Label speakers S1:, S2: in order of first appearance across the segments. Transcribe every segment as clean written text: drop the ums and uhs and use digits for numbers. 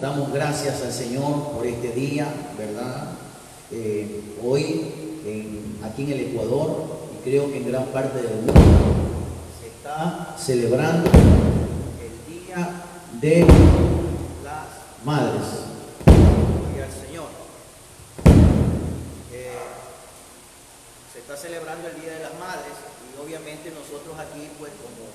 S1: damos gracias al Señor por este día, ¿verdad? Hoy aquí en el Ecuador, y creo que en gran parte del mundo, se está celebrando el Día de las Madres. Gloria al Señor. Se está celebrando el Día de las Madres y obviamente nosotros aquí, pues como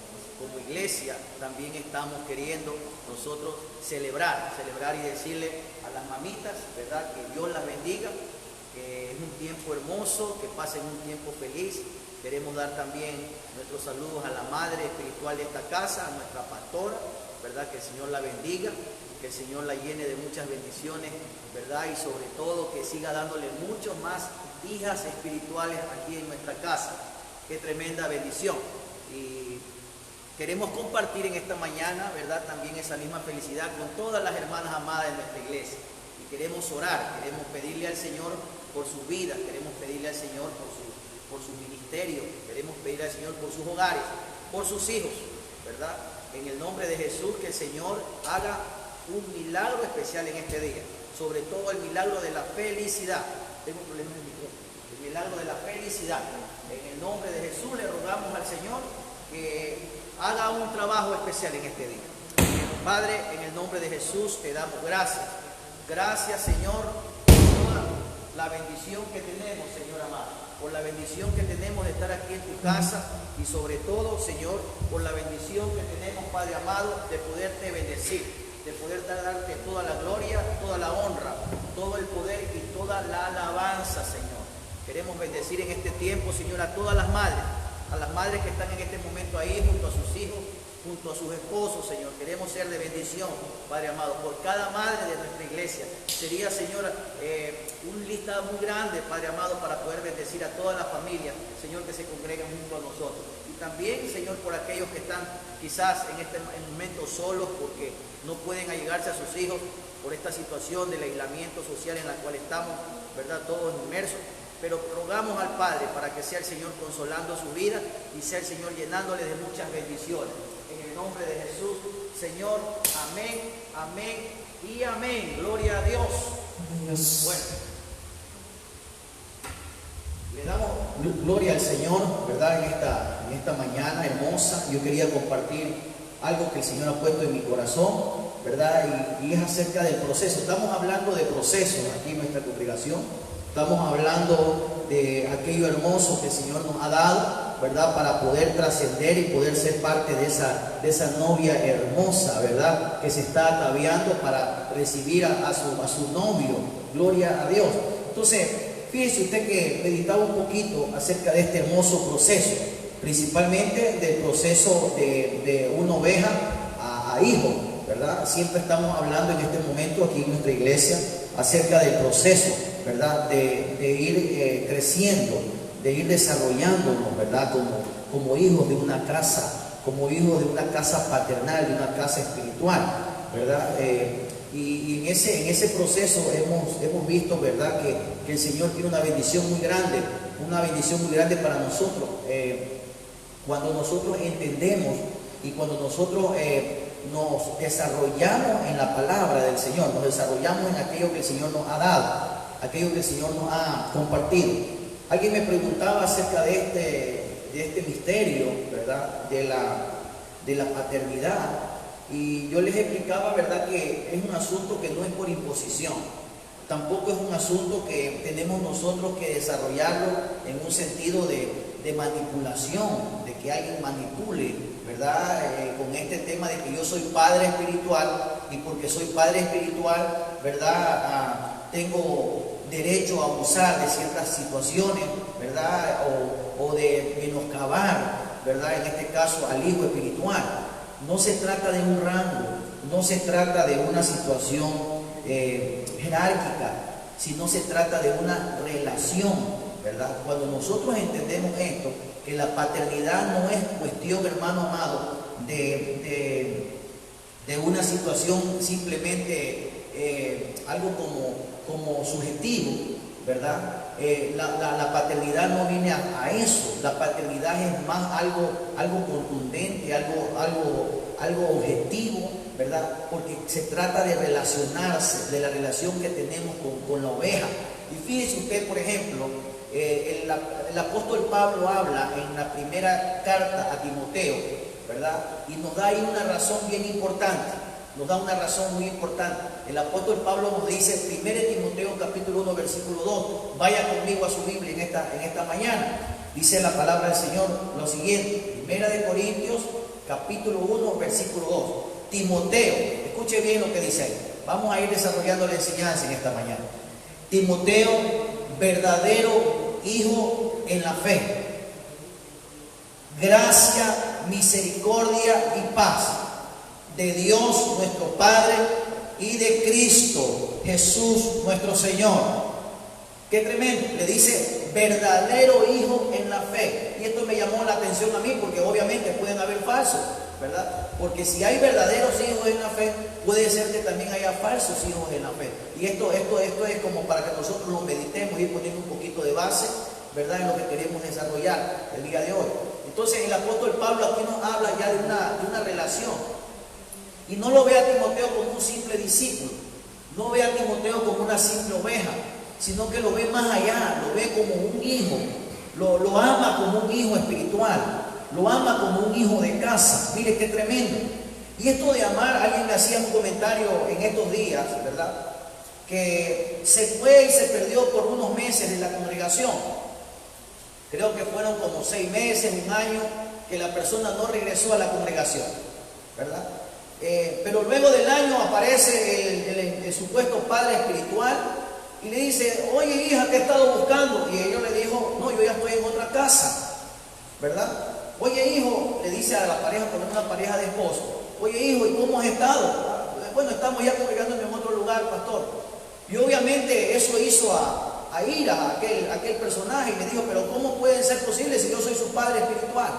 S1: iglesia, también estamos queriendo nosotros celebrar y decirle a las mamitas, ¿verdad?, que Dios las bendiga, que es un tiempo hermoso, que pasen un tiempo feliz. Queremos dar también nuestros saludos a la madre espiritual de esta casa, a nuestra pastora, ¿verdad?, que el Señor la bendiga, que el Señor la llene de muchas bendiciones, ¿verdad?, y sobre todo que siga dándole mucho más hijas espirituales aquí en nuestra casa. Qué tremenda bendición. Y queremos compartir en esta mañana, ¿verdad?, también esa misma felicidad con todas las hermanas amadas de nuestra iglesia. Y queremos orar, queremos pedirle al Señor por sus vidas, queremos pedirle al Señor por su ministerio, queremos pedirle al Señor por sus hogares, por sus hijos, ¿verdad? En el nombre de Jesús, que el Señor haga un milagro especial en este día, sobre todo el milagro de la felicidad. Tengo problemas en mi cuerpo. El milagro de la felicidad. En el nombre de Jesús le rogamos al Señor que haga un trabajo especial en este día. Padre, en el nombre de Jesús te damos gracias. Gracias, Señor, por toda la bendición que tenemos, Señor amado, por la bendición que tenemos de estar aquí en tu casa y sobre todo, Señor, por la bendición que tenemos, Padre amado, de poderte bendecir, de poder darte toda la gloria, toda la honra, todo el poder y toda la alabanza, Señor. Queremos bendecir en este tiempo, Señor, a todas las madres que están en este momento ahí junto a sus hijos, junto a sus esposos, Señor. Queremos ser de bendición, Padre amado, por cada madre de nuestra iglesia. Sería, Señor, un listado muy grande, Padre amado, para poder bendecir a todas las familias, Señor, que se congregan junto a nosotros. Y también, Señor, por aquellos que están quizás en este momento solos porque no pueden allegarse a sus hijos por esta situación del aislamiento social en la cual estamos, ¿verdad?, todos inmersos. Pero rogamos al Padre para que sea el Señor consolando su vida y sea el Señor llenándole de muchas bendiciones. En el nombre de Jesús, Señor, amén, amén y amén. Gloria a Dios. Bueno, le damos gloria al Señor, ¿verdad?, en esta mañana hermosa. Yo quería compartir algo que el Señor ha puesto en mi corazón, ¿verdad? Y es acerca del proceso. Estamos hablando de procesos aquí en nuestra congregación. Estamos hablando de aquello hermoso que el Señor nos ha dado, ¿verdad?, para poder trascender y poder ser parte de esa novia hermosa, ¿verdad?, que se está ataviando para recibir a su novio. Gloria a Dios. Entonces, fíjese usted que meditaba un poquito acerca de este hermoso proceso, principalmente del proceso de una oveja a hijo, ¿verdad? Siempre estamos hablando en este momento aquí en nuestra iglesia acerca del proceso, ¿verdad?, de ir creciendo, de ir desarrollándonos, ¿verdad?, como hijos de una casa, como hijos de una casa paternal, de una casa espiritual, ¿verdad? Y en ese proceso hemos visto, ¿verdad?, que el Señor tiene una bendición muy grande para nosotros. Cuando nosotros entendemos y cuando nosotros nos desarrollamos en la palabra del Señor, nos desarrollamos en aquello que el Señor nos ha dado, aquello que el Señor nos ha compartido. Alguien me preguntaba acerca de este misterio, ¿verdad?, de la paternidad, y yo les explicaba, ¿verdad?, que es un asunto que no es por imposición, tampoco es un asunto que tenemos nosotros que desarrollarlo en un sentido de manipulación, de que alguien manipule, ¿verdad?, con este tema de que yo soy padre espiritual y porque soy padre espiritual, ¿verdad?, tengo derecho a abusar de ciertas situaciones, ¿verdad?, o de menoscabar, ¿verdad?, en este caso al hijo espiritual. No se trata de un rango, no se trata de una situación jerárquica, sino se trata de una relación, ¿verdad? Cuando nosotros entendemos esto, que la paternidad no es cuestión, hermano amado, de una situación simplemente algo como subjetivo, ¿verdad? La paternidad no viene a eso. La paternidad es más algo contundente, algo objetivo, ¿verdad? Porque se trata de relacionarse, de la relación que tenemos con la oveja. Y fíjese usted, por ejemplo, el apóstol Pablo habla en la primera carta a Timoteo, ¿verdad? Y nos da ahí una razón bien importante, nos da una razón muy importante. El apóstol Pablo nos dice, 1 Timoteo capítulo 1, versículo 2, vaya conmigo a su Biblia en esta mañana. Dice la palabra del Señor lo siguiente, 1 Corintios capítulo 1, versículo 2. Timoteo, escuche bien lo que dice ahí. Vamos a ir desarrollando la enseñanza en esta mañana. Timoteo, verdadero hijo en la fe, gracia, misericordia y paz de Dios nuestro Padre y de Cristo Jesús nuestro Señor. Qué tremendo, le dice verdadero hijo en la fe. Y esto me llamó la atención a mí porque obviamente pueden haber falsos, ¿verdad? Porque si hay verdaderos hijos en la fe, puede ser que también haya falsos hijos en la fe. Y esto es como para que nosotros lo meditemos y ir poniendo un poquito de base, ¿verdad? En lo que queremos desarrollar el día de hoy. Entonces el apóstol Pablo aquí nos habla ya de una relación. Y no lo ve a Timoteo como un simple discípulo, no ve a Timoteo como una simple oveja, sino que lo ve más allá, lo ve como un hijo, lo ama como un hijo espiritual, lo ama como un hijo de casa. Mire qué tremendo. Y esto de amar, alguien me hacía un comentario en estos días, ¿verdad? Que se fue y se perdió por unos meses de la congregación. Creo que fueron como 6 meses, 1 año, que la persona no regresó a la congregación, ¿verdad? Pero luego del año aparece el supuesto padre espiritual y le dice, oye hija, ¿qué he estado buscando? Y ella le dijo, no, yo ya estoy en otra casa, ¿verdad? Oye hijo, le dice a la pareja, por una pareja de esposos, oye hijo, ¿y cómo has estado? Bueno, estamos ya congregándonos en otro lugar, pastor. Y obviamente eso hizo a ir a aquel personaje y le dijo, pero ¿cómo puede ser posible si yo soy su padre espiritual?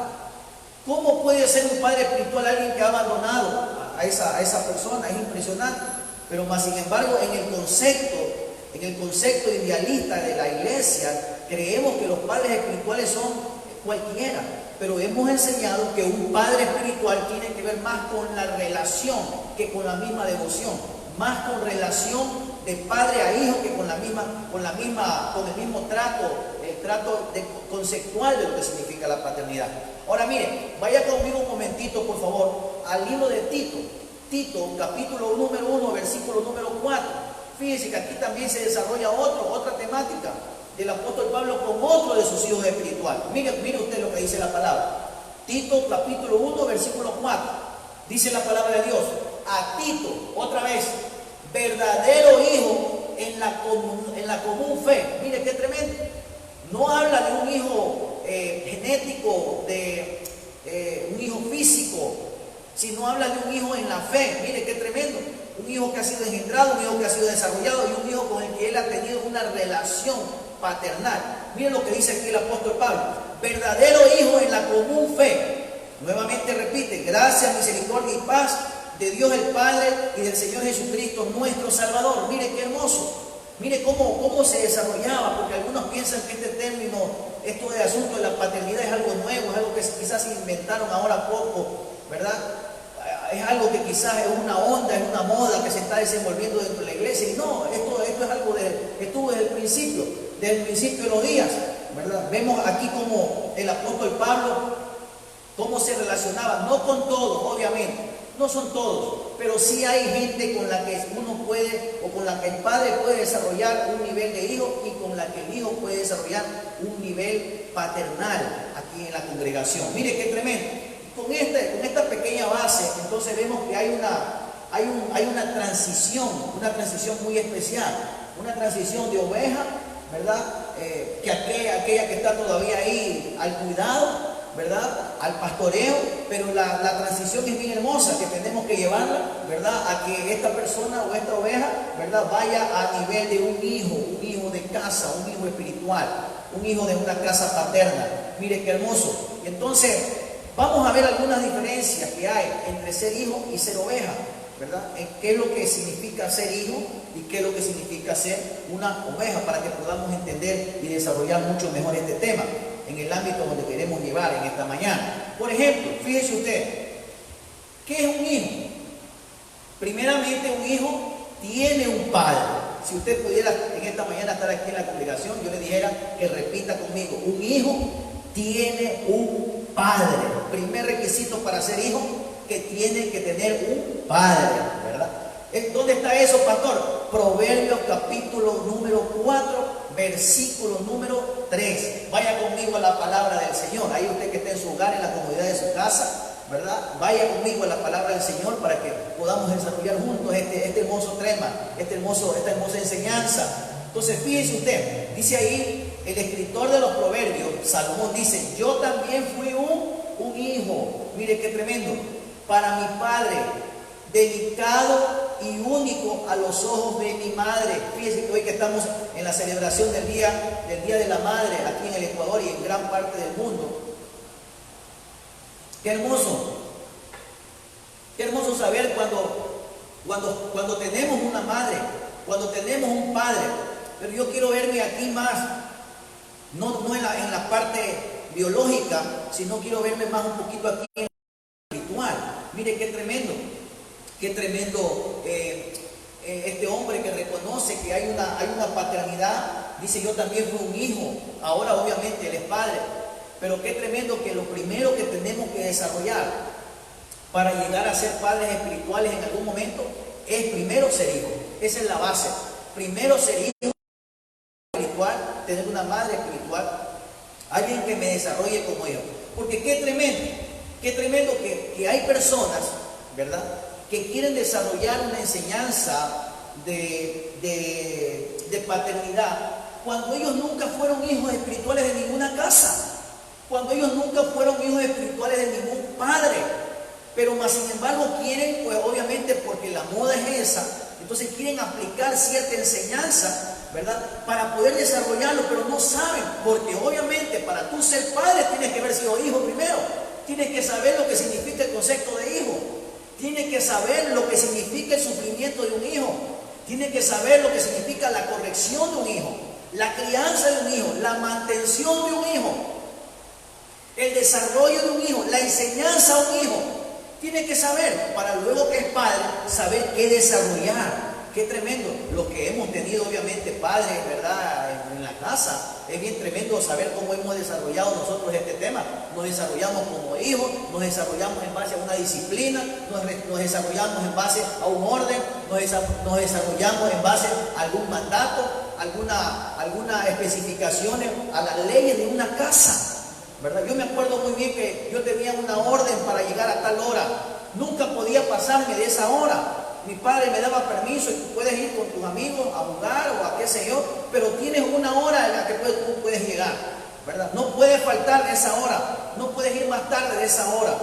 S1: ¿Cómo puede ser un padre espiritual alguien que ha abandonado a esa persona? Es impresionante. Pero más sin embargo, en el concepto idealista de la iglesia, creemos que los padres espirituales son cualquiera. Pero hemos enseñado que un padre espiritual tiene que ver más con la relación que con la misma devoción, más con relación de padre a hijo que con el mismo trato, el trato conceptual de lo que significa la paternidad. Ahora mire, vaya conmigo un momentito por favor al libro de Tito capítulo número 1, versículo número 4. Fíjense que aquí también se desarrolla otra temática del apóstol Pablo con otro de sus hijos espirituales. Mire usted lo que dice la palabra. Tito capítulo 1, versículo 4. Dice la palabra de Dios, a Tito, otra vez, verdadero hijo en la común fe. Mire qué tremendo. No habla de un hijo genético, de un hijo físico, sino habla de un hijo en la fe. Mire qué tremendo. Un hijo que ha sido engendrado, un hijo que ha sido desarrollado y un hijo con el que él ha tenido una relación paternal. Miren lo que dice aquí el apóstol Pablo, verdadero hijo en la común fe. Nuevamente repite, gracia, misericordia y paz de Dios el Padre y del Señor Jesucristo nuestro Salvador. Mire qué hermoso. Mire cómo se desarrollaba, porque algunos piensan que este término, esto de asunto de la paternidad es algo nuevo, es algo que quizás se inventaron ahora poco, ¿verdad? Es algo que quizás es una onda, es una moda que se está desenvolviendo dentro de la iglesia. Y no, esto es algo que estuvo desde el principio de los días, ¿verdad? Vemos aquí como el apóstol Pablo, cómo se relacionaba, no con todos, obviamente, no son todos, pero sí hay gente con la que uno puede, o con la que el padre puede desarrollar un nivel de hijo y con la que el hijo puede desarrollar un nivel paternal aquí en la congregación. Mire qué tremendo. Con esta pequeña base, entonces vemos que hay una transición muy especial, una transición de oveja, ¿verdad? Que aquella que está todavía ahí al cuidado, ¿verdad? Al pastoreo, pero la transición es bien hermosa, que tenemos que llevarla, ¿verdad? A que esta persona o esta oveja, ¿verdad? Vaya a nivel de un hijo de casa, un hijo espiritual, un hijo de una casa paterna. Mire qué hermoso. Y entonces vamos a ver algunas diferencias que hay entre ser hijo y ser oveja, ¿verdad? En qué es lo que significa ser hijo y qué es lo que significa ser una oveja, para que podamos entender y desarrollar mucho mejor este tema en el ámbito donde queremos llevar en esta mañana. Por ejemplo, fíjese usted, ¿qué es un hijo? Primeramente, un hijo tiene un padre. Si usted pudiera en esta mañana estar aquí en la congregación, yo le dijera que repita conmigo: un hijo tiene un padre. Primer requisito para ser hijo, que tiene que tener un padre, ¿verdad? ¿Dónde está eso, pastor? Proverbios capítulo número 4, versículo número 3. Vaya conmigo a la palabra del Señor. Ahí usted que está en su hogar, en la comodidad de su casa, ¿verdad? Vaya conmigo a la palabra del Señor para que podamos desarrollar juntos este hermoso tema, esta hermosa enseñanza. Entonces, fíjese usted, dice ahí el escritor de los Proverbios, Salomón, dice: yo también fui un hijo. Mire qué tremendo. Para mi padre, delicado y único a los ojos de mi madre. Fíjense que hoy que estamos en la celebración del día de la madre aquí en el Ecuador y en gran parte del mundo. Qué hermoso saber cuando tenemos una madre, cuando tenemos un padre. Pero yo quiero verme aquí más, no en la parte biológica, sino quiero verme más un poquito aquí en lo espiritual. Mire qué tremendo este hombre que reconoce que hay una paternidad. Dice: yo también fui un hijo. Ahora obviamente él es padre, pero qué tremendo que lo primero que tenemos que desarrollar para llegar a ser padres espirituales en algún momento es primero ser hijo. Esa es la base. Primero ser hijo espiritual, tener una madre espiritual, alguien que me desarrolle como hijo. Porque qué tremendo que hay personas, ¿verdad?, que quieren desarrollar una enseñanza de paternidad cuando ellos nunca fueron hijos espirituales de ninguna casa, cuando ellos nunca fueron hijos espirituales de ningún padre. Pero más sin embargo quieren, pues obviamente porque la moda es esa, entonces quieren aplicar cierta enseñanza, ¿verdad?, para poder desarrollarlo, pero no saben, porque obviamente para tú ser padre tienes que haber sido hijo primero, tienes que saber lo que significa el concepto de hijo, tienes que saber lo que significa el sufrimiento de un hijo, tienes que saber lo que significa la corrección de un hijo, la crianza de un hijo, la mantención de un hijo, el desarrollo de un hijo, la enseñanza a un hijo. Tiene que saber, para luego que es padre, saber qué desarrollar. Qué tremendo. Los que hemos tenido obviamente padres, ¿verdad?, en la casa, es bien tremendo saber cómo hemos desarrollado nosotros este tema. Nos desarrollamos como hijos, nos desarrollamos en base a una disciplina, nos desarrollamos en base a un orden, nos desarrollamos en base a algún mandato, alguna especificaciones, a las leyes de una casa, ¿verdad? Yo me acuerdo muy bien que yo tenía una orden para llegar a tal hora. Nunca podía pasarme de esa hora. Mi padre me daba permiso y tú puedes ir con tus amigos a jugar o a qué sé yo, pero tienes una hora en la que tú puedes llegar, ¿verdad? No puedes faltar de esa hora, no puedes ir más tarde de esa hora.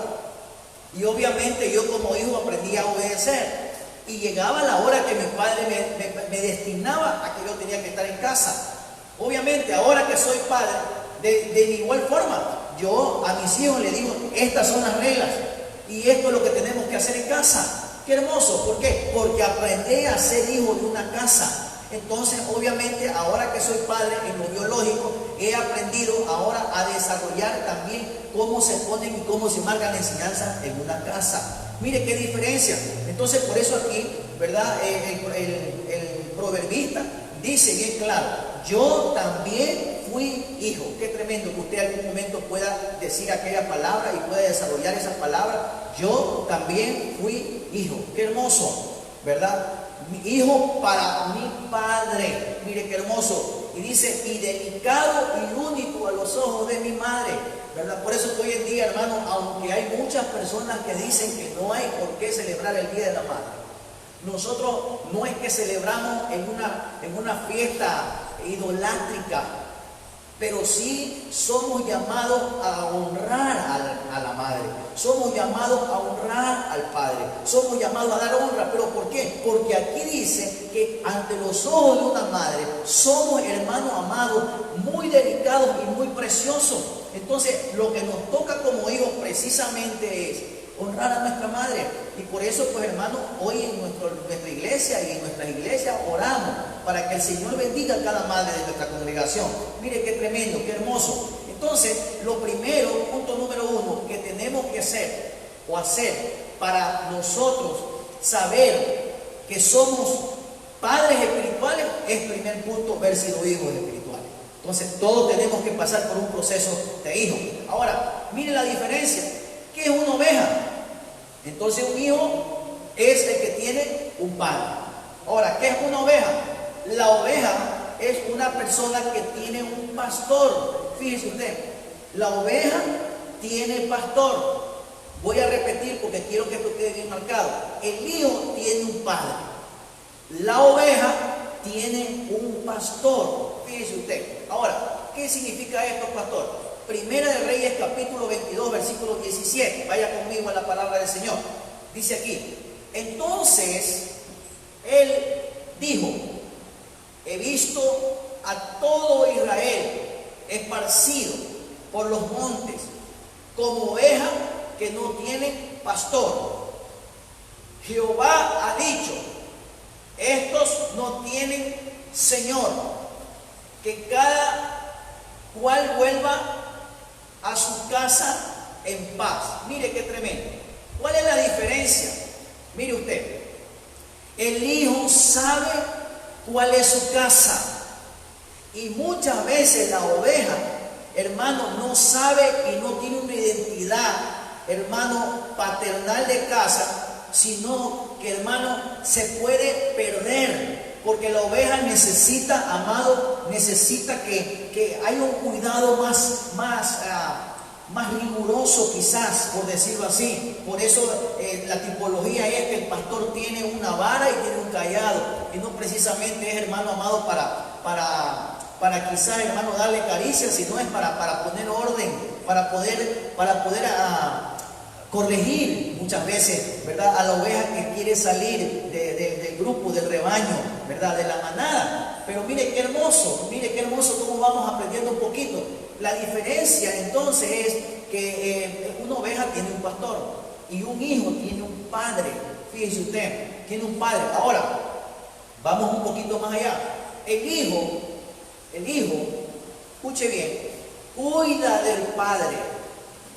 S1: Y obviamente yo como hijo aprendí a obedecer. Y llegaba la hora que mi padre me destinaba a que yo tenía que estar en casa. Obviamente ahora que soy padre, de igual forma, yo a mis hijos les digo: estas son las reglas y esto es lo que tenemos que hacer en casa. Qué hermoso. ¿Por qué? Porque aprendí a ser hijo de una casa. Entonces, obviamente, ahora que soy padre en lo biológico, he aprendido ahora a desarrollar también cómo se ponen y cómo se marcan la enseñanza en una casa. Mire qué diferencia. Entonces, por eso aquí, ¿verdad?, el proverbista dice bien claro: yo también fui hijo. Qué tremendo que usted en algún momento pueda decir aquella palabra y pueda desarrollar esa palabra. Yo también fui hijo. Qué hermoso, ¿verdad? Mi hijo para mi padre. Mire qué hermoso. Y dice: y delicado y único a los ojos de mi madre, ¿verdad? Por eso que hoy en día, hermano, aunque hay muchas personas que dicen que no hay por qué celebrar el Día de la Madre, nosotros no es que celebramos en una fiesta idolátrica, pero sí somos llamados a honrar a la madre, somos llamados a honrar al padre, somos llamados a dar honra. ¿Pero por qué? Porque aquí dice que ante los ojos de una madre somos hermanos amados, muy delicados y muy preciosos. Entonces lo que nos toca como hijos precisamente es honrar a nuestra madre. Y por eso, pues hermano, hoy en nuestra iglesia y en nuestras iglesias oramos para que el Señor bendiga a cada madre de nuestra congregación. Mire qué tremendo, qué hermoso. Entonces, lo primero, punto número 1, que tenemos que hacer para nosotros saber que somos padres espirituales es primer punto, ver si los hijos espirituales. Entonces todos tenemos que pasar por un proceso de hijo. Ahora, mire la diferencia. ¿Qué es una oveja? Entonces un hijo es el que tiene un padre. Ahora, ¿qué es una oveja? La oveja es una persona que tiene un pastor. Fíjese usted, la oveja tiene pastor. Voy a repetir porque quiero que esto quede bien marcado. El hijo tiene un padre. La oveja tiene un pastor. Fíjese usted. Ahora, ¿qué significa esto, pastor? Primera de Reyes, capítulo 22, versículo 17. Vaya conmigo a la palabra del Señor. Dice aquí: entonces él dijo: he visto a todo Israel esparcido por los montes como oveja que no tiene pastor. Jehová ha dicho: estos no tienen Señor, que cada cual vuelva a su casa en paz. Mire qué tremendo. ¿Cuál es la diferencia? Mire usted, el hijo sabe cuál es su casa, y muchas veces la oveja, hermano, no sabe y no tiene una identidad, hermano, paternal de casa, sino que, hermano, se puede perder, porque la oveja necesita, amado, necesita que haya un cuidado más riguroso, quizás, por decirlo así. Por eso la tipología es que el pastor tiene una vara y tiene un cayado, y no precisamente es, hermano amado, para quizás, hermano, darle caricias, sino es para poner orden, para poder corregir muchas veces, ¿verdad?, a la oveja que quiere salir del grupo, del rebaño, ¿verdad?, de la manada. Pero mire qué hermoso cómo vamos aprendiendo un poquito. La diferencia entonces es que una oveja tiene un pastor y un hijo tiene un padre. Fíjese usted, tiene un padre. Ahora, vamos un poquito más allá. El hijo, escuche bien, cuida del padre.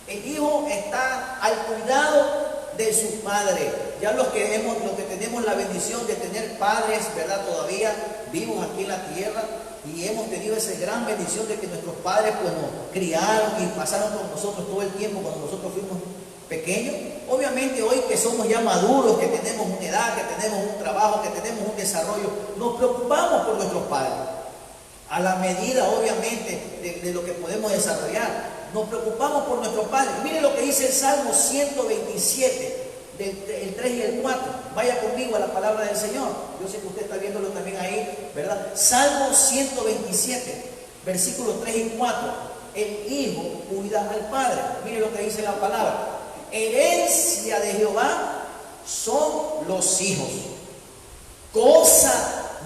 S1: El hijo está al cuidado de su padre. Ya los que tenemos la bendición de tener padres, ¿verdad?, todavía vivos aquí en la tierra, y hemos tenido esa gran bendición de que nuestros padres pues nos criaron y pasaron con nosotros todo el tiempo cuando nosotros fuimos pequeños. Obviamente hoy que somos ya maduros, que tenemos una edad, que tenemos un trabajo, que tenemos un desarrollo, nos preocupamos por nuestros padres, a la medida obviamente de lo que podemos desarrollar. Nos preocupamos por nuestros padres. Mire lo que dice el Salmo 127, el 3 y el 4. Vaya conmigo a la palabra del Señor. Yo sé que usted está viéndolo también ahí, ¿verdad? Salmo 127, versículos 3 y 4. El hijo cuida al padre. Mire lo que dice la palabra: herencia de Jehová son los hijos, cosa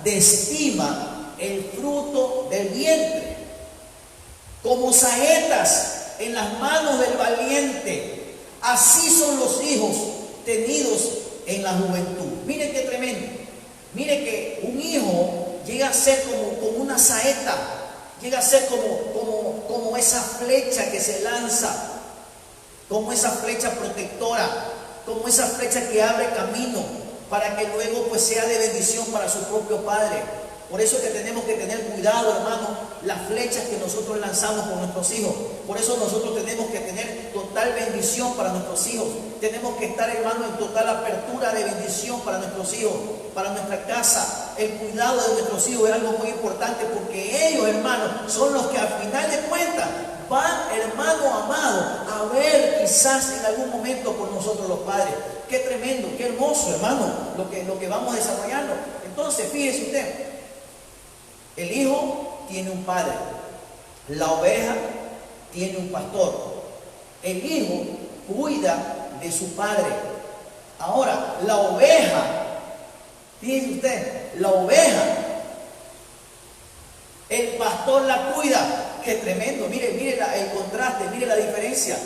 S1: de estima el fruto del vientre, como saetas en las manos del valiente, así son los hijos tenidos en la juventud. Mire qué tremendo. Mire que un hijo llega a ser como una saeta, llega a ser como esa flecha que se lanza, como esa flecha protectora, como esa flecha que abre camino para que luego pues sea de bendición para su propio padre. Por eso es que tenemos que tener cuidado, hermano, las flechas que nosotros lanzamos con nuestros hijos. Por eso nosotros tenemos que tener total bendición para nuestros hijos. Tenemos que estar, hermano, en total apertura de bendición para nuestros hijos, para nuestra casa. El cuidado de nuestros hijos es algo muy importante, porque ellos, hermano, son los que al final de cuentas van, hermano amado, a ver quizás en algún momento por nosotros los padres. Qué tremendo, qué hermoso, hermano, lo que vamos desarrollando. Entonces, fíjese usted, el hijo tiene un padre, la oveja tiene un pastor. El hijo cuida de su padre. Ahora, la oveja, fíjese usted, la oveja, el pastor la cuida. Qué tremendo, mire el contraste, mire la diferencia.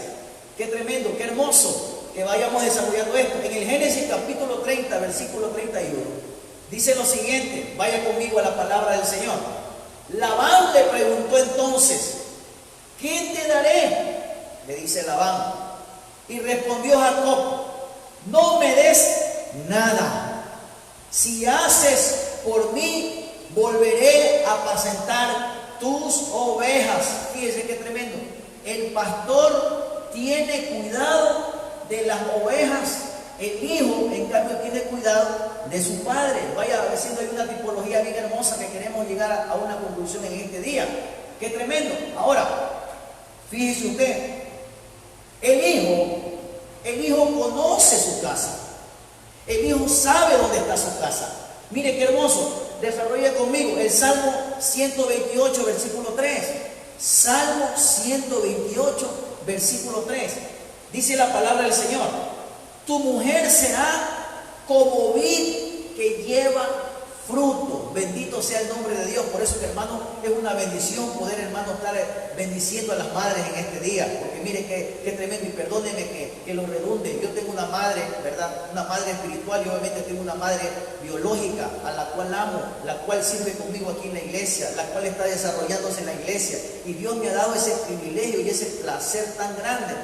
S1: Qué tremendo, qué hermoso que vayamos desarrollando esto. En el Génesis capítulo 30, versículo 31, dice lo siguiente. Vaya conmigo a la palabra del Señor. Labán le preguntó entonces: ¿qué te daré?, le dice Labán. Y respondió Jacob: no me des nada. Si haces por mí, volveré a apacentar tus ovejas. Fíjese qué tremendo. El pastor tiene cuidado de las ovejas. El hijo, en cambio, tiene cuidado de su padre. Vaya, a ver si no hay una tipología bien hermosa que queremos llegar a una conclusión en este día. ¡Qué tremendo! Ahora, fíjese usted, el hijo conoce su casa. El hijo sabe dónde está su casa. Mire qué hermoso. Desarrolla conmigo el Salmo 128, versículo 3. Salmo 128, versículo 3. Dice la palabra del Señor: tu mujer será como vid que lleva fruto. Bendito sea el nombre de Dios. Por eso que, hermano, es una bendición poder, hermano, estar bendiciendo a las madres en este día. Porque mire qué tremendo, y perdóneme que lo redunde. Yo tengo una madre, ¿verdad? Una madre espiritual, y obviamente tengo una madre biológica a la cual amo, la cual sirve conmigo aquí en la iglesia, la cual está desarrollándose en la iglesia. Y Dios me ha dado ese privilegio y ese placer tan grande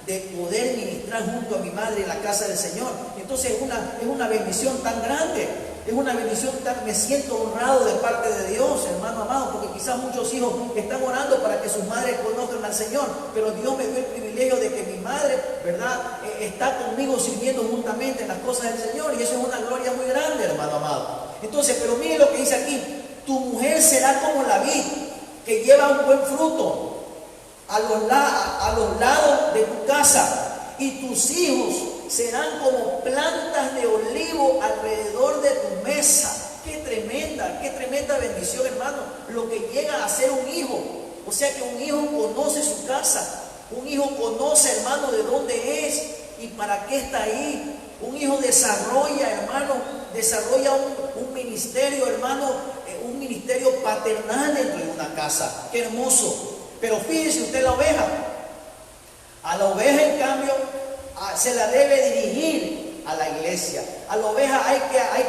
S1: de poder ministrar junto a mi madre en la casa del Señor. Entonces es una bendición tan grande, es una bendición tan, me siento honrado de parte de Dios, hermano amado, porque quizás muchos hijos están orando para que sus madres conozcan al Señor, pero Dios me dio el privilegio de que mi madre, ¿verdad?, está conmigo sirviendo juntamente en las cosas del Señor, y eso es una gloria muy grande, hermano amado. Entonces, pero mire lo que dice aquí: tu mujer será como la vid que lleva un buen fruto a los lados de tu casa, y tus hijos serán como plantas de olivo alrededor de tu mesa. Qué tremenda bendición, hermano, lo que llega a ser un hijo. O sea que un hijo conoce su casa, un hijo conoce, hermano, de dónde es y para qué está ahí. Un hijo desarrolla, hermano, un ministerio, hermano, un ministerio paternal dentro de una casa. Qué hermoso. Pero fíjese usted la oveja. A la oveja, en cambio, se la debe dirigir a la iglesia. A la oveja hay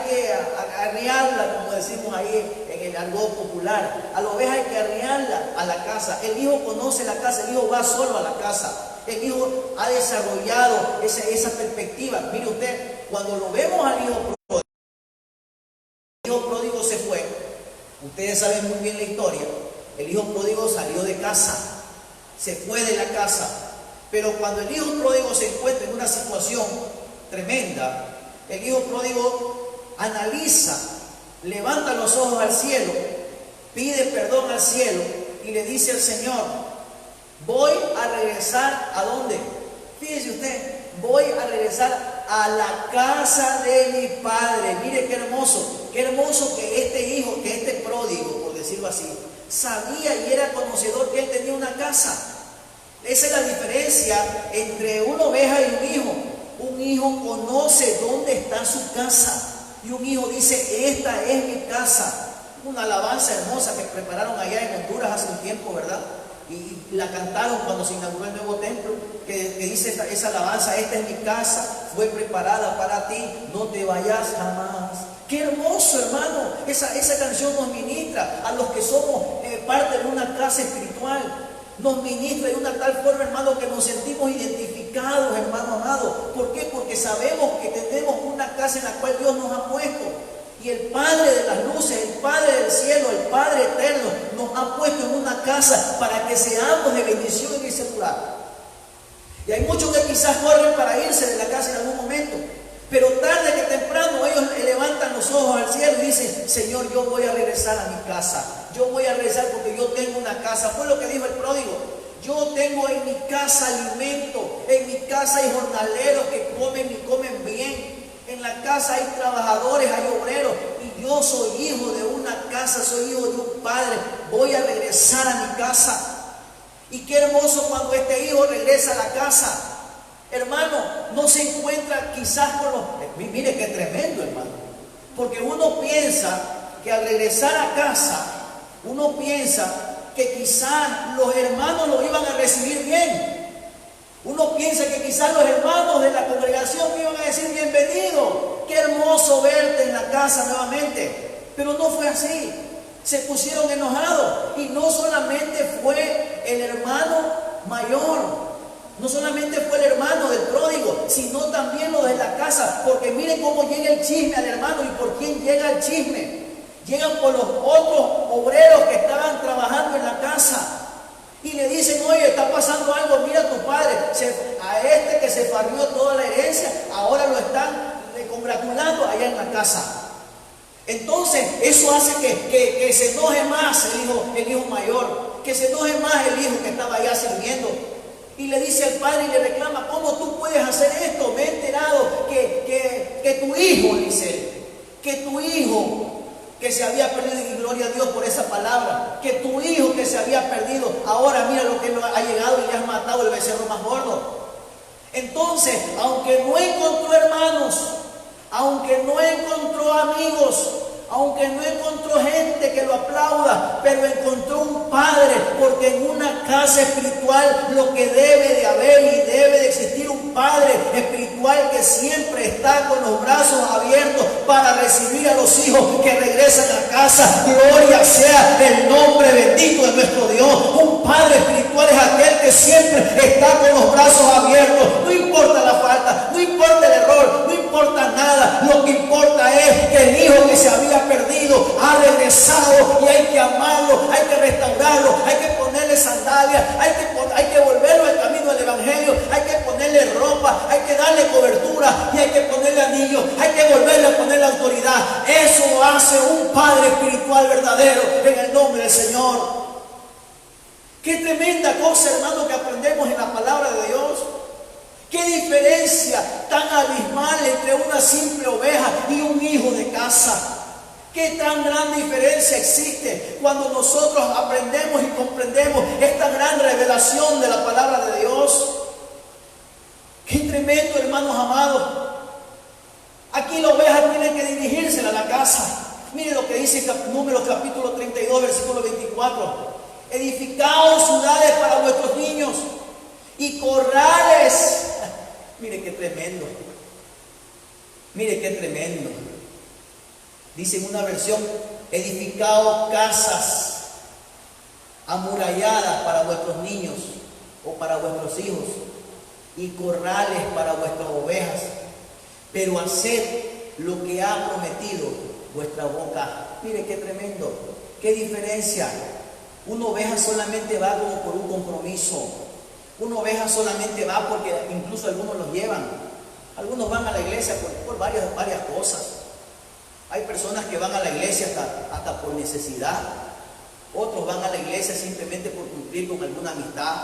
S1: que arrearla, como decimos ahí en el argot popular. A la oveja hay que arrearla a la casa. El hijo conoce la casa, el hijo va solo a la casa. El hijo ha desarrollado esa perspectiva. Mire usted, cuando lo vemos al hijo pródigo, el hijo pródigo se fue. Ustedes saben muy bien la historia. El hijo pródigo salió de casa, se fue de la casa. Pero cuando el hijo pródigo se encuentra en una situación tremenda, el hijo pródigo analiza, levanta los ojos al cielo, pide perdón al cielo y le dice al Señor: voy a regresar, ¿a dónde? Fíjese usted, voy a regresar a la casa de mi padre. Mire qué hermoso que este hijo, que este pródigo, por decirlo así, sabía y era conocedor que él tenía una casa. Esa es la diferencia entre una oveja y un hijo. Un hijo conoce dónde está su casa, y un hijo dice: esta es mi casa. Una alabanza hermosa que prepararon allá en Honduras hace un tiempo, ¿verdad? Y la cantaron cuando se inauguró el nuevo templo, que dice esa alabanza: esta es mi casa, fue preparada para ti, no te vayas jamás. Qué hermoso, hermano. Esa canción nos ministra a los que somos parte de una casa espiritual. Nos ministra de una tal forma, hermano, que nos sentimos identificados, hermano amado. ¿Por qué? Porque sabemos que tenemos una casa en la cual Dios nos ha puesto. Y el Padre de las luces, el Padre del cielo, el Padre eterno, nos ha puesto en una casa para que seamos de bendición en ese lugar. Y hay muchos que quizás corren para irse de la casa en algún momento, pero tarde que temprano ellos levantan los ojos al cielo y dicen: Señor, yo voy a regresar a mi casa. Yo voy a regresar porque yo tengo una casa. Fue lo que dijo el pródigo: yo tengo en mi casa alimento, en mi casa hay jornaleros que comen y comen bien. En la casa hay trabajadores, hay obreros, y yo soy hijo de una casa, soy hijo de un padre. Voy a regresar a mi casa. Y qué hermoso cuando este hijo regresa a la casa. Hermano, no se encuentra quizás con los... Mire qué tremendo, hermano. Porque uno piensa que al regresar a casa, uno piensa que quizás los hermanos lo iban a recibir bien. Uno piensa que quizás los hermanos de la congregación me iban a decir: bienvenido, qué hermoso verte en la casa nuevamente. Pero no fue así. Se pusieron enojados. Y no solamente fue el hermano mayor, No solamente fue el hermano del pródigo, sino también los de la casa, porque miren cómo llega el chisme al hermano. ¿Y por quién llega el chisme? Llegan por los otros obreros que estaban trabajando en la casa y le dicen: oye, está pasando algo, mira tu padre, a este que se farrió toda la herencia, ahora lo están congratulando allá en la casa. Entonces eso hace que se enoje más el hijo mayor, que se enoje más el hijo que estaba allá sirviendo. Y le dice al padre y le reclama: ¿cómo tú puedes hacer esto? Me he enterado que tu hijo, dice él, que tu hijo que se había perdido, y gloria a Dios por esa palabra, que tu hijo que se había perdido, ahora mira lo que ha llegado y le has matado el becerro más gordo. Entonces, aunque no encontró hermanos, aunque no encontró amigos, aunque no encontró gente que lo aplauda, pero encontró un padre, porque en una casa espiritual lo que debe de haber y debe de existir un padre espiritual que siempre está con los brazos abiertos para recibir a los hijos que regresan a casa. Gloria sea el nombre bendito de nuestro Dios. Un padre espiritual es aquel que siempre está con los brazos abiertos. No importa la falta, no importa el error, no importa nada. Lo que importa es que el hijo que se había perdido ha regresado, y hay que amarlo, hay que restaurarlo, hay que ponerle sandalias, hay que volverlo al camino del evangelio, hay que ponerle ropa, hay que darle cobertura y hay que ponerle anillos, hay que volverle a ponerle autoridad. Eso hace un padre espiritual verdadero en el nombre del Señor. Qué tremenda cosa, hermano, que aprendemos en la palabra de Dios. Qué diferencia tan abismal entre una simple oveja y un hijo de casa. Qué tan gran diferencia existe cuando nosotros aprendemos y comprendemos esta gran revelación de la palabra de Dios. Qué tremendo, hermanos amados. Aquí la oveja tiene que dirigirse a la casa. Mire lo que dice Números capítulo 32, versículo 24. Edificaos ciudades para vuestros niños y corrales. Mire qué tremendo. Mire qué tremendo. Dice en una versión: edificaos casas amuralladas para vuestros niños o para vuestros hijos, y corrales para vuestras ovejas, pero haced lo que ha prometido vuestra boca. Mire qué tremendo, qué diferencia. Una oveja solamente va como por un compromiso. Una oveja solamente va porque incluso algunos los llevan. Algunos van a la iglesia por varias cosas. Hay personas que van a la iglesia hasta por necesidad. Otros van a la iglesia simplemente por cumplir con alguna amistad,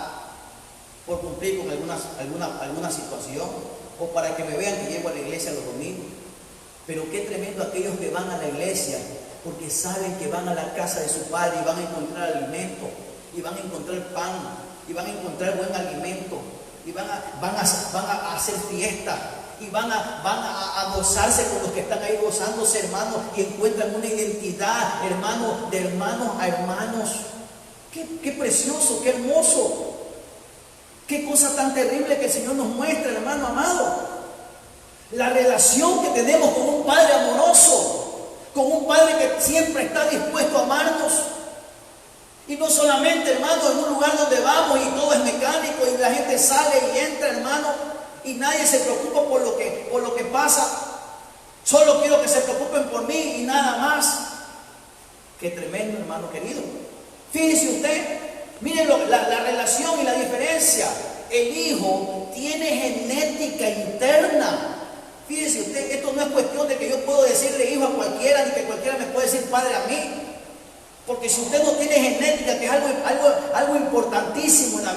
S1: por cumplir con alguna situación, o para que me vean que llego a la iglesia los domingos. Pero qué tremendo aquellos que van a la iglesia porque saben que van a la casa de su padre y van a encontrar alimento, y van a encontrar pan, y van a encontrar buen alimento, y van a hacer fiesta, y van a gozarse con los que están ahí gozándose, hermanos, y encuentran una identidad, hermanos, de hermanos a hermanos. Qué precioso, qué hermoso, qué cosa tan terrible que el Señor nos muestra, hermano amado. La relación que tenemos con un Padre amoroso, con un Padre que siempre está dispuesto a amarnos. Y no solamente, hermano, en un lugar donde vamos y todo es mecánico y la gente sale y entra, hermano, y nadie se preocupa por lo que pasa. Solo quiero que se preocupen por mí y nada más. Qué tremendo, hermano querido. Fíjese usted, miren la relación y la diferencia. El hijo tiene genética interna. Fíjese usted, esto no es cuestión de que yo puedo decirle hijo a cualquiera, ni que cualquiera me puede decir padre a mí. Porque si usted no tiene genética, que es algo importantísimo en la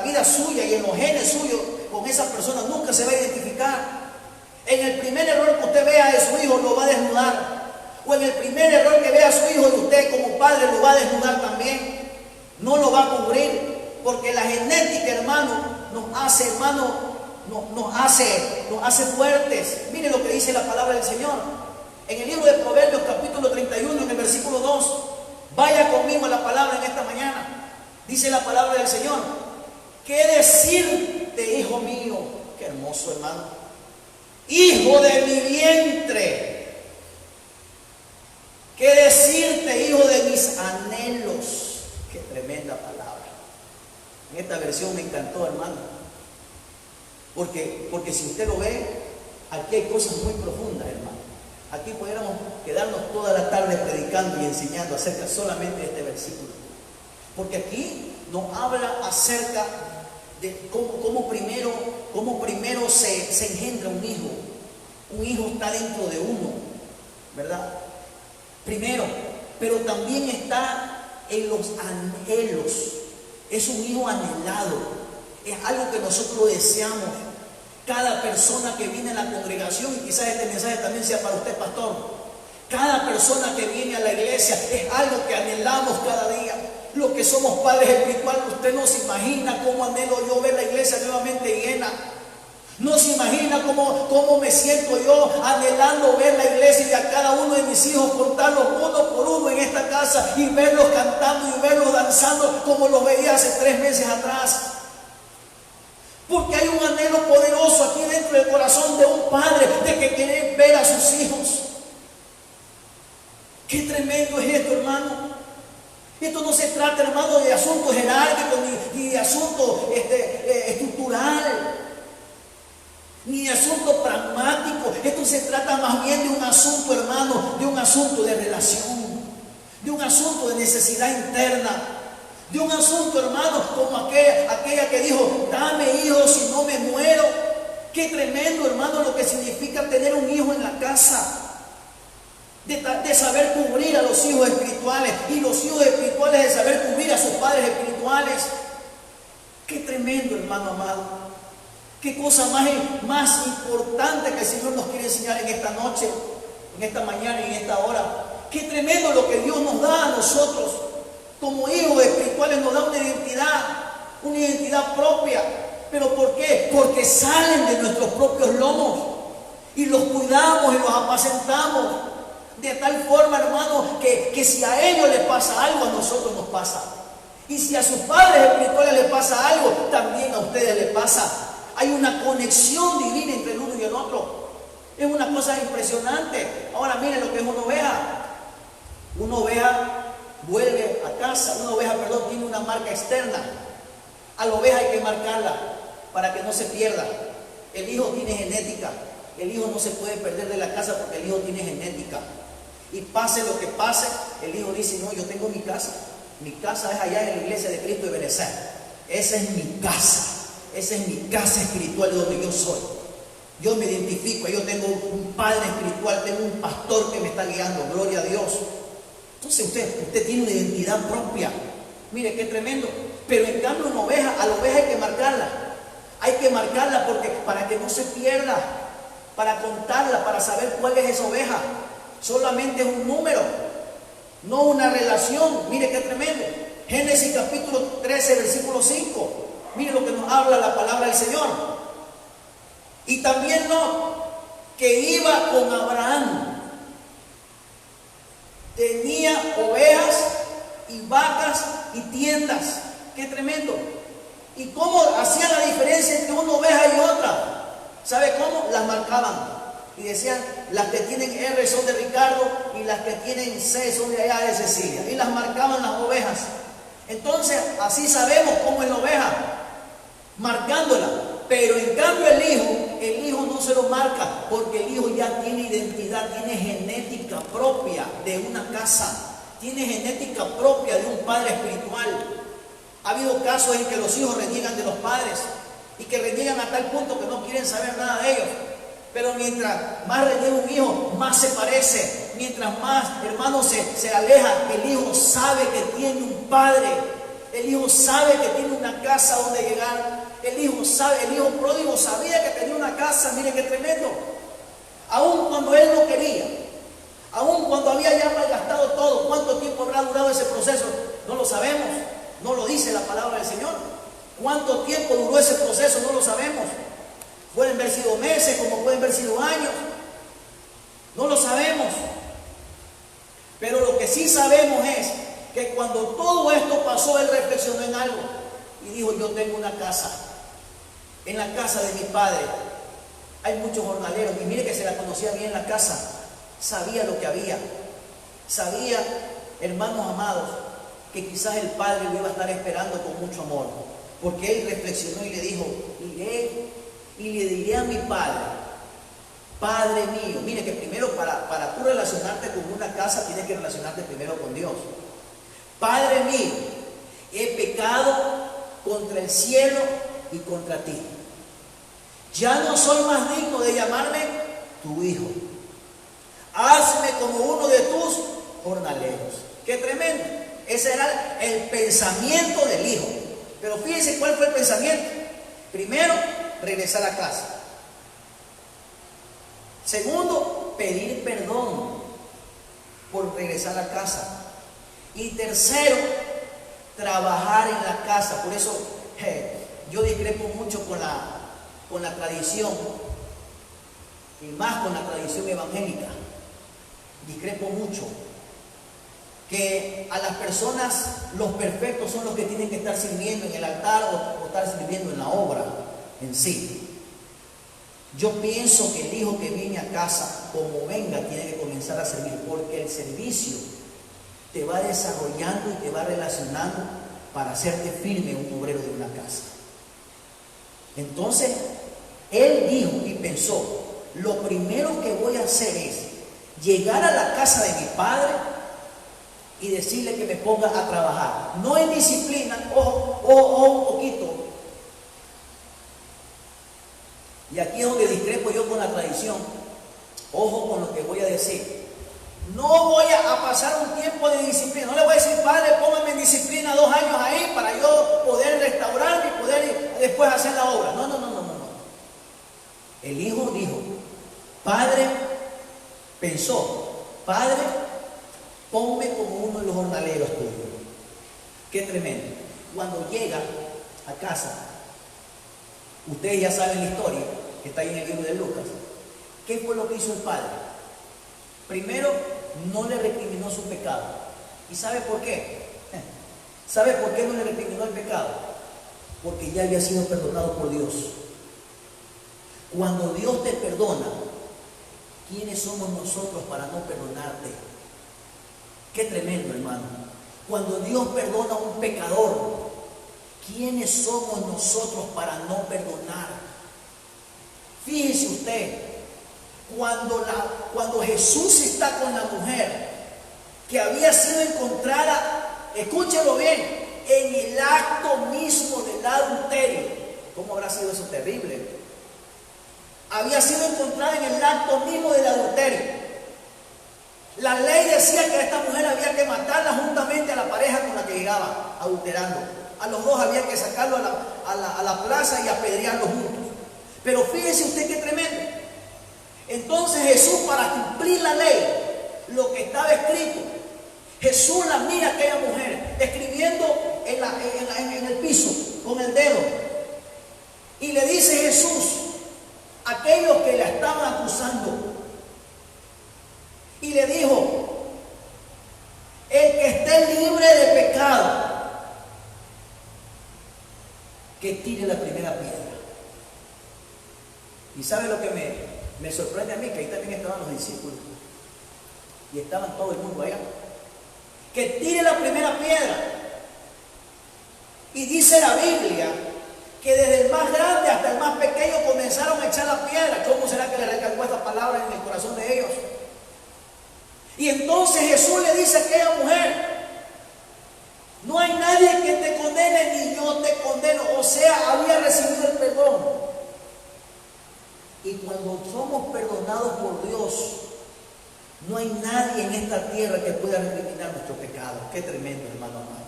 S1: vida suya y en los genes suyos, con esa persona nunca se va a identificar. En el primer error que usted vea de su hijo, lo va a desnudar. O en el primer error que vea a su hijo de usted como padre, lo va a desnudar también. No lo va a cubrir, porque la genética, hermano, nos hace fuertes. Mire lo que dice la palabra del Señor. En el libro de Proverbios, capítulo 31, en el versículo 2. Vaya conmigo a la palabra en esta mañana. Dice la palabra del Señor: ¿qué decirte, hijo mío? Qué hermoso, hermano. Hijo de mi vientre. ¿Qué decirte, hijo de mis anhelos? Qué tremenda palabra. En esta versión me encantó, hermano. Porque si usted lo ve, aquí hay cosas muy profundas, hermano. Aquí pudiéramos quedarnos toda la tarde predicando y enseñando acerca solamente de este versículo. Porque aquí nos habla acerca de cómo primero se engendra un hijo. Un hijo está dentro de uno, ¿verdad? Primero, pero también está en los anhelos. Es un hijo anhelado. Es algo que nosotros deseamos. Cada persona que viene a la congregación, y quizás este mensaje también sea para usted, pastor. Cada persona que viene a la iglesia es algo que anhelamos cada día. Los que somos padres espirituales, usted no se imagina cómo anhelo yo ver la iglesia nuevamente llena. No se imagina cómo me siento yo anhelando ver la iglesia y a cada uno de mis hijos, contarlos uno por uno en esta casa y verlos cantando y verlos danzando como los veía hace 3 meses atrás. Porque hay un anhelo poderoso aquí dentro del corazón de un padre de que quiere ver a sus hijos. Qué tremendo es esto, hermano. Esto no se trata, hermano, de asuntos jerárquicos ni de asuntos estructural, ni de asuntos pragmáticos. Esto se trata más bien de un asunto, hermano, de un asunto de relación, de un asunto de necesidad interna. De un asunto, hermano, como aquella que dijo, dame hijos si no me muero. Qué tremendo, hermano, lo que significa tener un hijo en la casa. De saber cubrir a los hijos espirituales y los hijos espirituales de saber cubrir a sus padres espirituales. Qué tremendo, hermano amado. Qué cosa más importante que el Señor nos quiere enseñar en esta noche, en esta mañana y en esta hora. Qué tremendo lo que Dios nos da a nosotros. Como hijos espirituales nos da una identidad propia. ¿Pero por qué? Porque salen de nuestros propios lomos y los cuidamos y los apacentamos de tal forma, hermano, que si a ellos les pasa algo, a nosotros nos pasa. Y si a sus padres espirituales les pasa algo, también a ustedes les pasa. Hay una conexión divina entre el uno y el otro. Es una cosa impresionante. Ahora miren lo que es una oveja. Una oveja vuelve a casa, tiene una marca externa. A la oveja hay que marcarla para que no se pierda. El hijo tiene genética. El hijo no se puede perder de la casa porque el hijo tiene genética. Y pase lo que pase, el hijo dice, no, yo tengo mi casa. Mi casa es allá en la iglesia de Cristo de Benecer. Esa es mi casa. Esa es mi casa espiritual donde yo soy. Yo me identifico, yo tengo un padre espiritual, tengo un pastor que me está guiando, gloria a Dios. Entonces usted tiene una identidad propia. Mire qué tremendo. Pero en cambio una oveja, a la oveja hay que marcarla. Hay que marcarla porque para que no se pierda, para contarla, para saber cuál es esa oveja. Solamente es un número, no una relación. Mire qué tremendo. Génesis capítulo 13, versículo 5. Mire lo que nos habla la palabra del Señor. Y también Lot, que iba con Abraham, tenía ovejas y vacas y tiendas. Qué tremendo. ¿Y cómo hacían la diferencia entre una oveja y otra? ¿Sabe cómo? Las marcaban. Y decían, las que tienen R son de Ricardo y las que tienen C son de allá de Cecilia. Y las marcaban las ovejas. Entonces, así sabemos cómo es la oveja, marcándola. Pero en cambio el hijo no se lo marca, porque el hijo ya tiene identidad, tiene genética propia de una casa, tiene genética propia de un padre espiritual. Ha habido casos en que los hijos reniegan de los padres y que reniegan a tal punto que no quieren saber nada de ellos. Pero mientras más reniega un hijo, más se parece. Mientras más, hermano, se aleja, el hijo sabe que tiene un padre. El hijo sabe que tiene una casa donde llegar. El hijo pródigo sabía que tenía una casa. Mire qué tremendo. Aun cuando él no quería, aun cuando había ya malgastado todo. ¿Cuánto tiempo habrá durado ese proceso? No lo sabemos. No lo dice la palabra del Señor. ¿Cuánto tiempo duró ese proceso? No lo sabemos. Pueden haber sido meses, como pueden haber sido años. No lo sabemos. Pero lo que sí sabemos es que cuando todo esto pasó, él reflexionó en algo y dijo, yo tengo una casa. En la casa de mi padre hay muchos jornaleros. Y mire que se la conocía bien la casa. Sabía lo que había. Sabía, hermanos amados, que quizás el padre lo iba a estar esperando con mucho amor. Porque él reflexionó y le dijo, iré y le diré a mi Padre, Padre mío. Mire que primero para tú relacionarte con una casa tienes que relacionarte primero con Dios. Padre mío, he pecado contra el cielo y contra ti. Ya no soy más digno de llamarme tu hijo. Hazme como uno de tus jornaleros. ¡Qué tremendo! Ese era el pensamiento del hijo. Pero fíjense cuál fue el pensamiento. Primero, regresar a casa. Segundo, pedir perdón por regresar a casa. Y tercero, trabajar en la casa. Por eso yo discrepo mucho con la tradición, y más con la tradición evangélica. Discrepo mucho que a las personas, los perfectos son los que tienen que estar sirviendo en el altar o estar sirviendo en la obra en sí. Yo pienso que el hijo que viene a casa, como venga, tiene que comenzar a servir, porque el servicio te va desarrollando y te va relacionando para hacerte firme un obrero de una casa. Entonces, él dijo y pensó, lo primero que voy a hacer es llegar a la casa de mi padre y decirle que me ponga a trabajar. No en disciplina, ojo un poquito. Y aquí es donde discrepo yo con la tradición. Ojo con lo que voy a decir. No voy a pasar un tiempo de disciplina. No le voy a decir, padre, póngame en disciplina 2 años ahí para yo poder restaurarme y poder después hacer la obra. No. El hijo dijo, padre, pensó, padre, ponme como uno de los jornaleros tuyos. Qué tremendo. Cuando llega a casa, ustedes ya saben la historia que está ahí en el libro de Lucas. ¿Qué fue lo que hizo el padre? Primero, no le recriminó su pecado. ¿Y sabe por qué? ¿Sabe por qué no le recriminó el pecado? Porque ya había sido perdonado por Dios. Cuando Dios te perdona, ¿quiénes somos nosotros para no perdonarte? Qué tremendo, hermano. Cuando Dios perdona a un pecador, ¿quiénes somos nosotros para no perdonar? Fíjese usted, cuando Jesús está con la mujer que había sido encontrada, escúchelo bien, en el acto mismo del adulterio. ¿Cómo habrá sido eso terrible? Había sido encontrada en el acto mismo del adulterio. La ley decía que a esta mujer había que matarla juntamente a la pareja con la que llegaba adulterando. A los dos había que sacarlo a la plaza y apedrearlos juntos. Pero fíjese usted qué tremendo. Entonces Jesús, para cumplir la ley, lo que estaba escrito, Jesús la mira a aquella mujer escribiendo en el piso con el dedo. Y le dice Jesús a aquellos que la estaban acusando, y le dijo, el que esté libre de pecado, que tire la primera piedra. Y sabe lo que me sorprende a mí, que ahí también estaban los discípulos y estaban todo el mundo allá. Que tire la primera piedra. Y dice la Biblia que desde el más grande hasta el más pequeño comenzaron a echar la piedra. ¿Cómo será que le recalcó esta palabra en el corazón de ellos? Y entonces Jesús le dice a aquella mujer, no hay nadie que te condene ni yo te condeno. O sea, había recibido el perdón. Y cuando somos perdonados por Dios, no hay nadie en esta tierra que pueda recriminar nuestro pecado. Qué tremendo, hermano amado.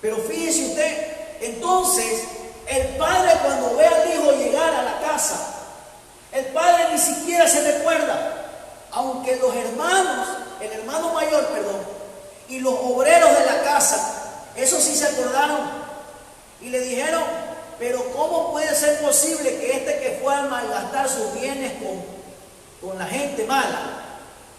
S1: Pero fíjese usted, entonces el padre, cuando ve al hijo llegar a la casa, el padre ni siquiera se recuerda, aunque los hermanos, el hermano mayor, y los obreros de la casa, esos sí se acordaron y le dijeron, pero ¿cómo puede ser posible que este que fue a malgastar sus bienes con la gente mala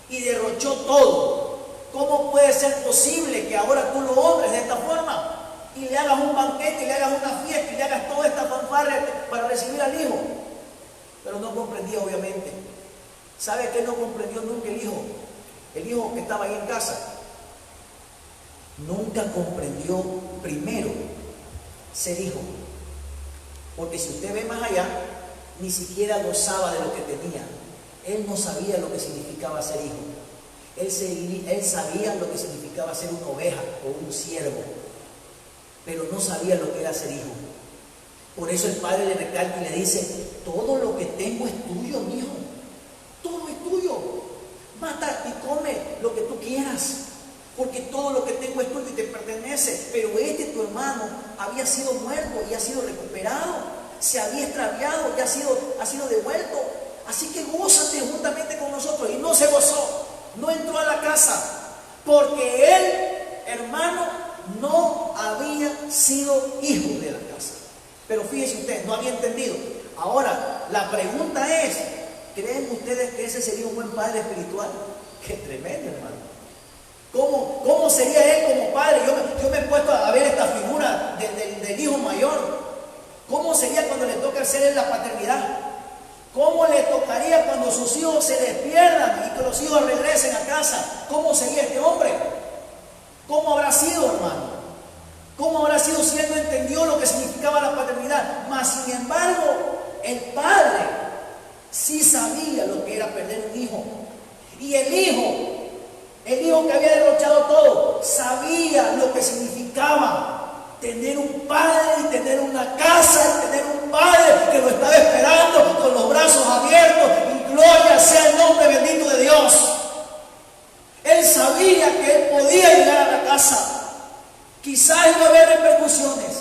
S1: y derrochó todo, cómo puede ser posible que ahora tú lo honres de esta forma y le hagas un banquete, y le hagas una fiesta, y le hagas toda esta fanfarria para recibir al hijo? Pero no comprendía, obviamente. ¿Sabe qué no comprendió nunca el hijo? El hijo que estaba ahí en casa nunca comprendió primero ser hijo.
S2: Porque si usted ve más allá, ni siquiera gozaba de lo que tenía. Él no sabía lo que significaba ser hijo. Él sabía lo que significaba ser una oveja o un siervo, pero no sabía lo que era ser hijo. Por eso el padre le recalca y le dice: todo lo que tengo es tuyo, mi hijo. Todo es tuyo. Mata y come lo que tú quieras, porque todo lo que tengo es tuyo y te pertenece. Pero tu hermano había sido muerto y ha sido recuperado. Se había extraviado y ha sido devuelto. Así que gózate juntamente con nosotros. Y no se gozó, no entró a la casa, porque él, hermano, no había sido hijo de la casa. Pero fíjense ustedes, no había entendido. Ahora, la pregunta es: ¿creen ustedes que ese sería un buen padre espiritual? ¡Qué tremendo, hermano! ¿Cómo sería él como padre? Yo me he puesto a ver esta figura del hijo mayor. ¿Cómo sería cuando le toca hacer él la paternidad? ¿Cómo le tocaría cuando sus hijos se despiertan y que los hijos regresen a casa? ¿Cómo sería este hombre? ¿Cómo habrá sido, hermano? ¿Cómo habrá sido si él no entendió lo que significaba la paternidad? Mas, sin embargo, el padre sí sabía lo que era perder un hijo. Y el hijo que había derrochado todo, sabía lo que significaba tener un padre y tener una casa, y tener un padre que lo estaba esperando con los brazos abiertos. Y gloria sea el nombre bendito de Dios. Él sabía que él podía llegar a la casa. Quizás iba a haber repercusiones,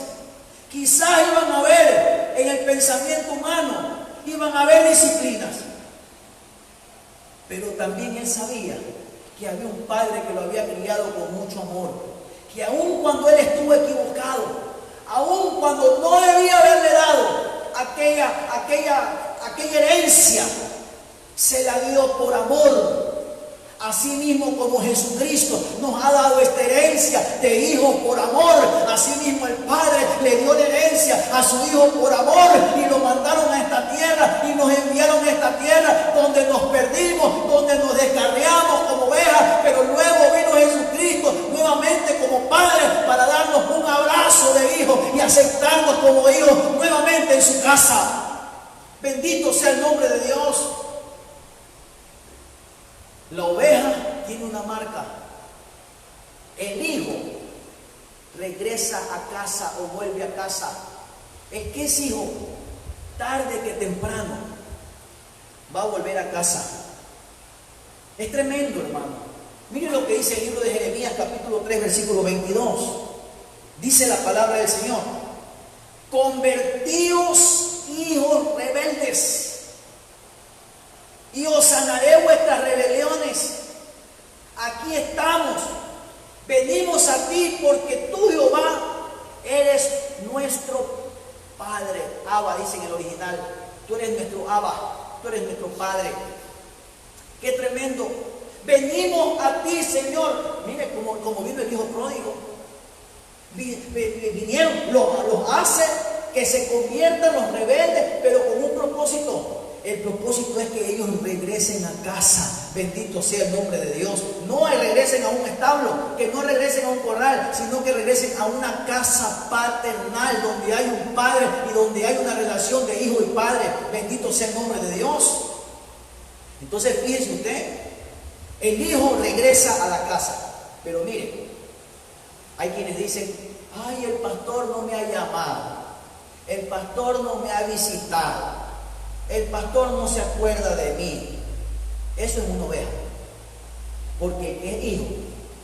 S2: quizás iban a haber en el pensamiento humano, iban a haber disciplinas. Pero también él sabía que había un padre que lo había criado con mucho amor, que aun cuando él estuvo equivocado, aun cuando no debía haberle dado aquella herencia, se la dio por amor. Así mismo como Jesucristo nos ha dado esta herencia de hijos por amor, así mismo el Padre le dio la herencia a su Hijo por amor y lo mandaron a esta tierra y nos enviaron a esta tierra donde nos perdimos, donde nos descarriamos como ovejas, pero luego vino Jesucristo nuevamente como Padre para darnos un abrazo de hijo y aceptarnos como hijos nuevamente en su casa. Bendito sea el nombre de Dios. La oveja tiene una marca. El hijo regresa a casa o vuelve a casa. El que es hijo, tarde que temprano, va a volver a casa. Es tremendo, hermano. Miren lo que dice el libro de Jeremías, capítulo 3, versículo 22. Dice la palabra del Señor: convertíos, hijos rebeldes, y os sanaré vuestras rebeliones. Aquí estamos, venimos a ti porque tú, Jehová, eres nuestro Padre. Abba, dice en el original. Tú eres nuestro Abba, tú eres nuestro Padre. Qué tremendo. Venimos a ti, Señor. Mire como vino el hijo pródigo. Vinieron, los hace que se conviertan los rebeldes, pero con un propósito. El propósito es que ellos regresen a casa. Bendito sea el nombre de Dios. No regresen a un establo, que no regresen a un corral, sino que regresen a una casa paternal donde hay un padre y donde hay una relación de hijo y padre. Bendito sea el nombre de Dios. Entonces fíjense usted, el hijo regresa a la casa. Pero mire, hay quienes dicen: ay, el pastor no me ha llamado, el pastor no me ha visitado, el pastor no se acuerda de mí. Eso es una oveja. Porque el que es hijo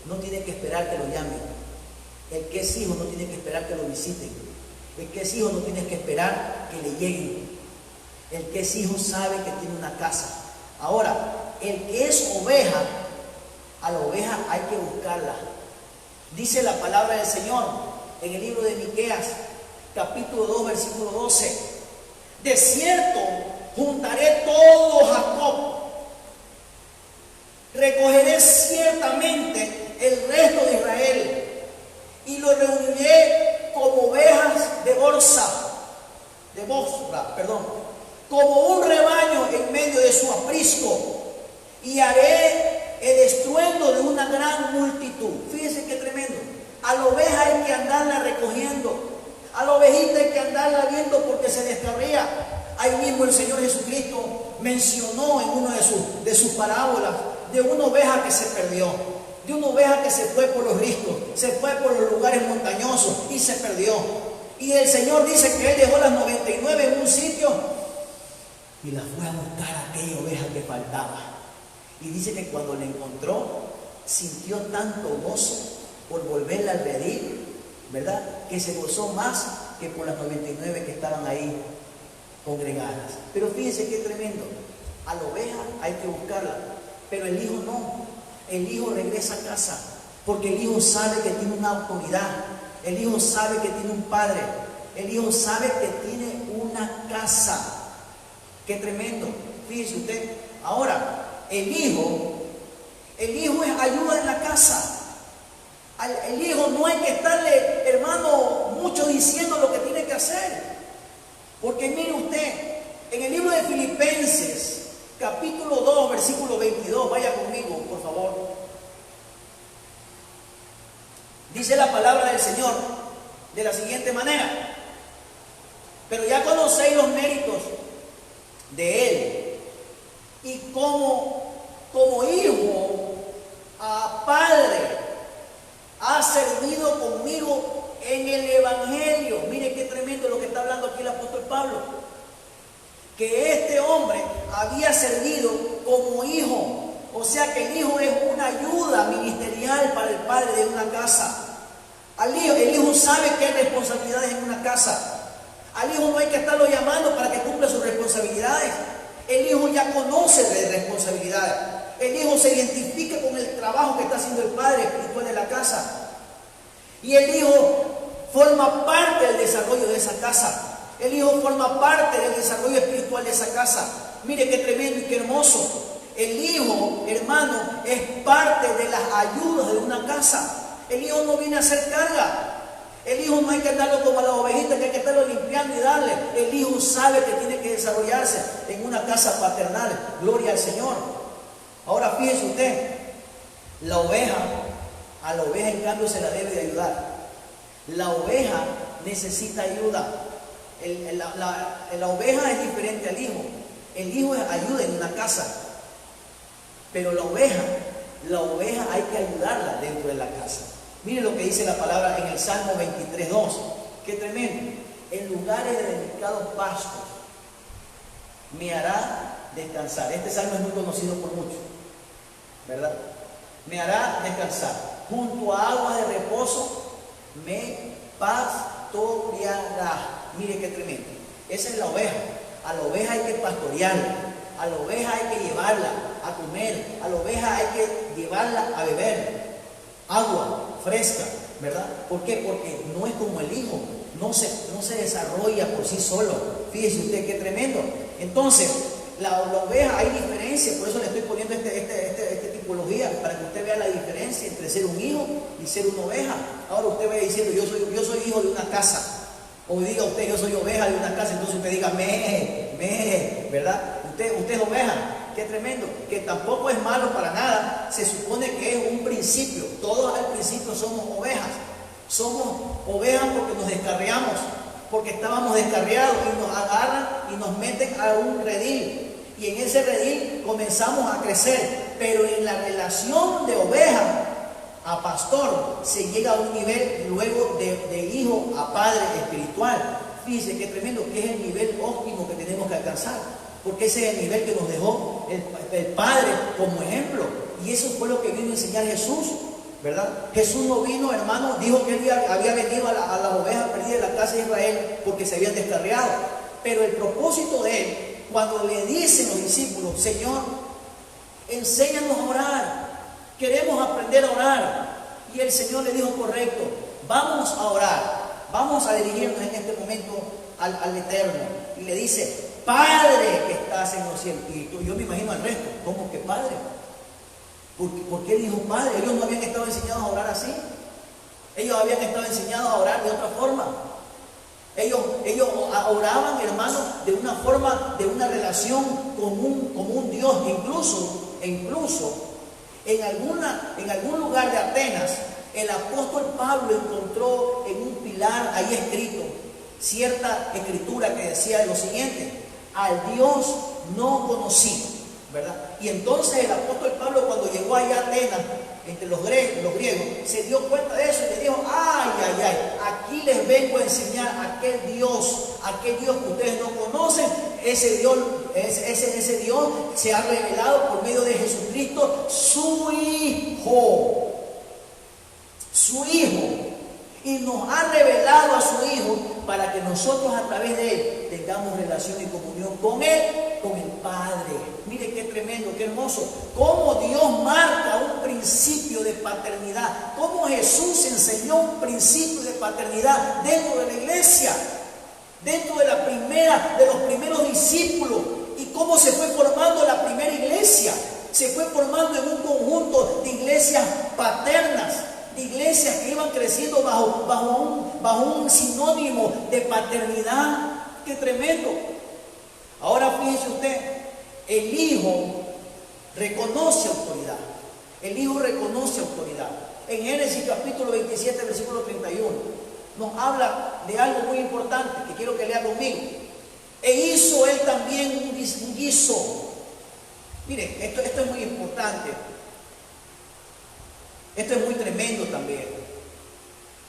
S2: no tiene que esperar que lo llamen. El que es hijo no tiene que esperar que lo visiten. El que es hijo no tiene que esperar que le lleguen. El que es hijo sabe que tiene una casa. Ahora, el que es oveja, a la oveja hay que buscarla. Dice la palabra del Señor en el libro de Miqueas, capítulo 2, versículo 12: de cierto, juntaré todo Jacob, recogeré ciertamente el resto de Israel, y lo reuniré como ovejas de Bosra, como un rebaño en medio de su aprisco, y haré el estruendo de una gran multitud. Fíjense qué tremendo. A la oveja hay que andarla recogiendo. A la ovejita hay que andarla viendo porque se descarría. Ahí mismo el Señor Jesucristo mencionó en una de sus parábolas de una oveja que se perdió, de una oveja que se fue por los riscos, se fue por los lugares montañosos y se perdió. Y el Señor dice que Él dejó las 99 en un sitio y la fue a buscar a aquella oveja que faltaba. Y dice que cuando la encontró, sintió tanto gozo por volverla al redil, ¿verdad? Que se gozó más que por las 99 que estaban ahí congregadas. Pero fíjense qué tremendo. A la oveja hay que buscarla, pero el hijo no. El hijo regresa a casa porque el hijo sabe que tiene una autoridad. El hijo sabe que tiene un padre. El hijo sabe que tiene una casa. Qué tremendo. Fíjese usted. Ahora, el hijo es ayuda en la casa. El hijo no hay que estarle, hermano, mucho diciendo lo que tiene que hacer. Porque mire usted, en el libro de Filipenses, capítulo 2, versículo 22, vaya conmigo, por favor. Dice la palabra del Señor de la siguiente manera: pero ya conocéis los méritos de Él, y como hijo a padre ha servido conmigo en el Evangelio. Mire qué tremendo lo que está hablando aquí el apóstol Pablo. Que este hombre había servido como hijo. O sea que el hijo es una ayuda ministerial para el padre de una casa. El hijo sabe que hay responsabilidades en una casa. Al hijo no hay que estarlo llamando para que cumpla sus responsabilidades. El hijo ya conoce de responsabilidades. El hijo se identifica con el trabajo que está haciendo el padre espiritual de la casa. Y el hijo forma parte del desarrollo de esa casa. El hijo forma parte del desarrollo espiritual de esa casa. Mire qué tremendo y qué hermoso. El hijo, hermano, es parte de las ayudas de una casa. El hijo no viene a hacer carga. El hijo no hay que andarlo como a la ovejita, que hay que estarlo limpiando y darle. El hijo sabe que tiene que desarrollarse en una casa paternal. Gloria al Señor. Ahora fíjese usted, a la oveja en cambio se la debe de ayudar. La oveja necesita ayuda. La oveja es diferente al hijo. El hijo es ayuda en una casa. Pero la oveja hay que ayudarla dentro de la casa. Mire lo que dice la palabra en el Salmo 23:2. Qué tremendo. En lugares de delicados pastos me hará descansar. Este salmo es muy conocido por muchos, ¿verdad? Me hará descansar. Junto a aguas de reposo me pastoreará. Mire qué tremendo. Esa es la oveja. A la oveja hay que pastorearla. A la oveja hay que llevarla a comer. A la oveja hay que llevarla a beber agua fresca, ¿verdad? ¿Por qué? Porque no es como el hijo. No se desarrolla por sí solo. Fíjese usted qué tremendo. Entonces, la oveja, hay diferencia. Por eso le estoy poniendo esta tipología, para que usted vea la diferencia entre ser un hijo y ser una oveja. Ahora usted vaya diciendo, yo soy hijo de una casa. O diga usted, yo soy oveja de una casa. Entonces usted diga, ¿verdad? Usted es oveja. Qué tremendo. Que tampoco es malo para nada. Se supone que es un principio. Todos al principio somos ovejas. Somos ovejas porque nos descarriamos, porque estábamos descarriados y nos agarran y nos meten a un redil. Y en ese redil comenzamos a crecer. Pero en la relación de oveja a pastor se llega a un nivel luego de hijo a padre espiritual. Fíjense qué tremendo, que es el nivel óptimo que tenemos que alcanzar, porque ese es el nivel que nos dejó el Padre como ejemplo. Y eso fue lo que vino a enseñar Jesús, ¿verdad? Jesús no vino, hermano, dijo que él había venido a las ovejas perdidas de la casa de Israel porque se habían descarriado. Pero el propósito de él, cuando le dicen los discípulos, Señor, enséñanos a orar, queremos aprender a orar. Y el Señor le dijo, correcto, vamos a orar, vamos a dirigirnos en este momento al Eterno. Y le dice, Padre que estás en los cielos. Y yo me imagino al resto, ¿cómo que Padre? ¿Por qué dijo Padre? Ellos no habían estado enseñados a orar así. Ellos habían estado enseñados a orar de otra forma. Ellos oraban, hermanos, de una forma, de una relación con un Dios. Incluso en algún lugar de Atenas, el apóstol Pablo encontró en un pilar ahí escrito, cierta escritura que decía lo siguiente: al Dios no conocido, ¿verdad? Y entonces el apóstol Pablo, cuando llegó allá a Atenas, entre los griegos, se dio cuenta de eso y le dijo: ay, ay, ay, aquí les vengo a enseñar aquel Dios que ustedes no conocen. Ese Dios se ha revelado por medio de Jesucristo, su Hijo, y nos ha revelado a su Hijo para que nosotros a través de Él tengamos relación y comunión con Él, con el Padre. Mire qué tremendo, qué hermoso, cómo Dios marca un principio de paternidad, cómo Jesús enseñó un principio de paternidad dentro de la iglesia, dentro de los primeros discípulos, y cómo se fue formando la primera iglesia. Se fue formando en un conjunto de iglesias paternas, de iglesias que iban creciendo bajo un sinónimo de paternidad. ¡Qué tremendo! Ahora fíjese usted, el Hijo reconoce autoridad. El Hijo reconoce autoridad. En Génesis capítulo 27, versículo 31, nos habla de algo muy importante que quiero que lea conmigo. E hizo Él también un guiso. Mire, esto es muy importante. Esto es muy tremendo también,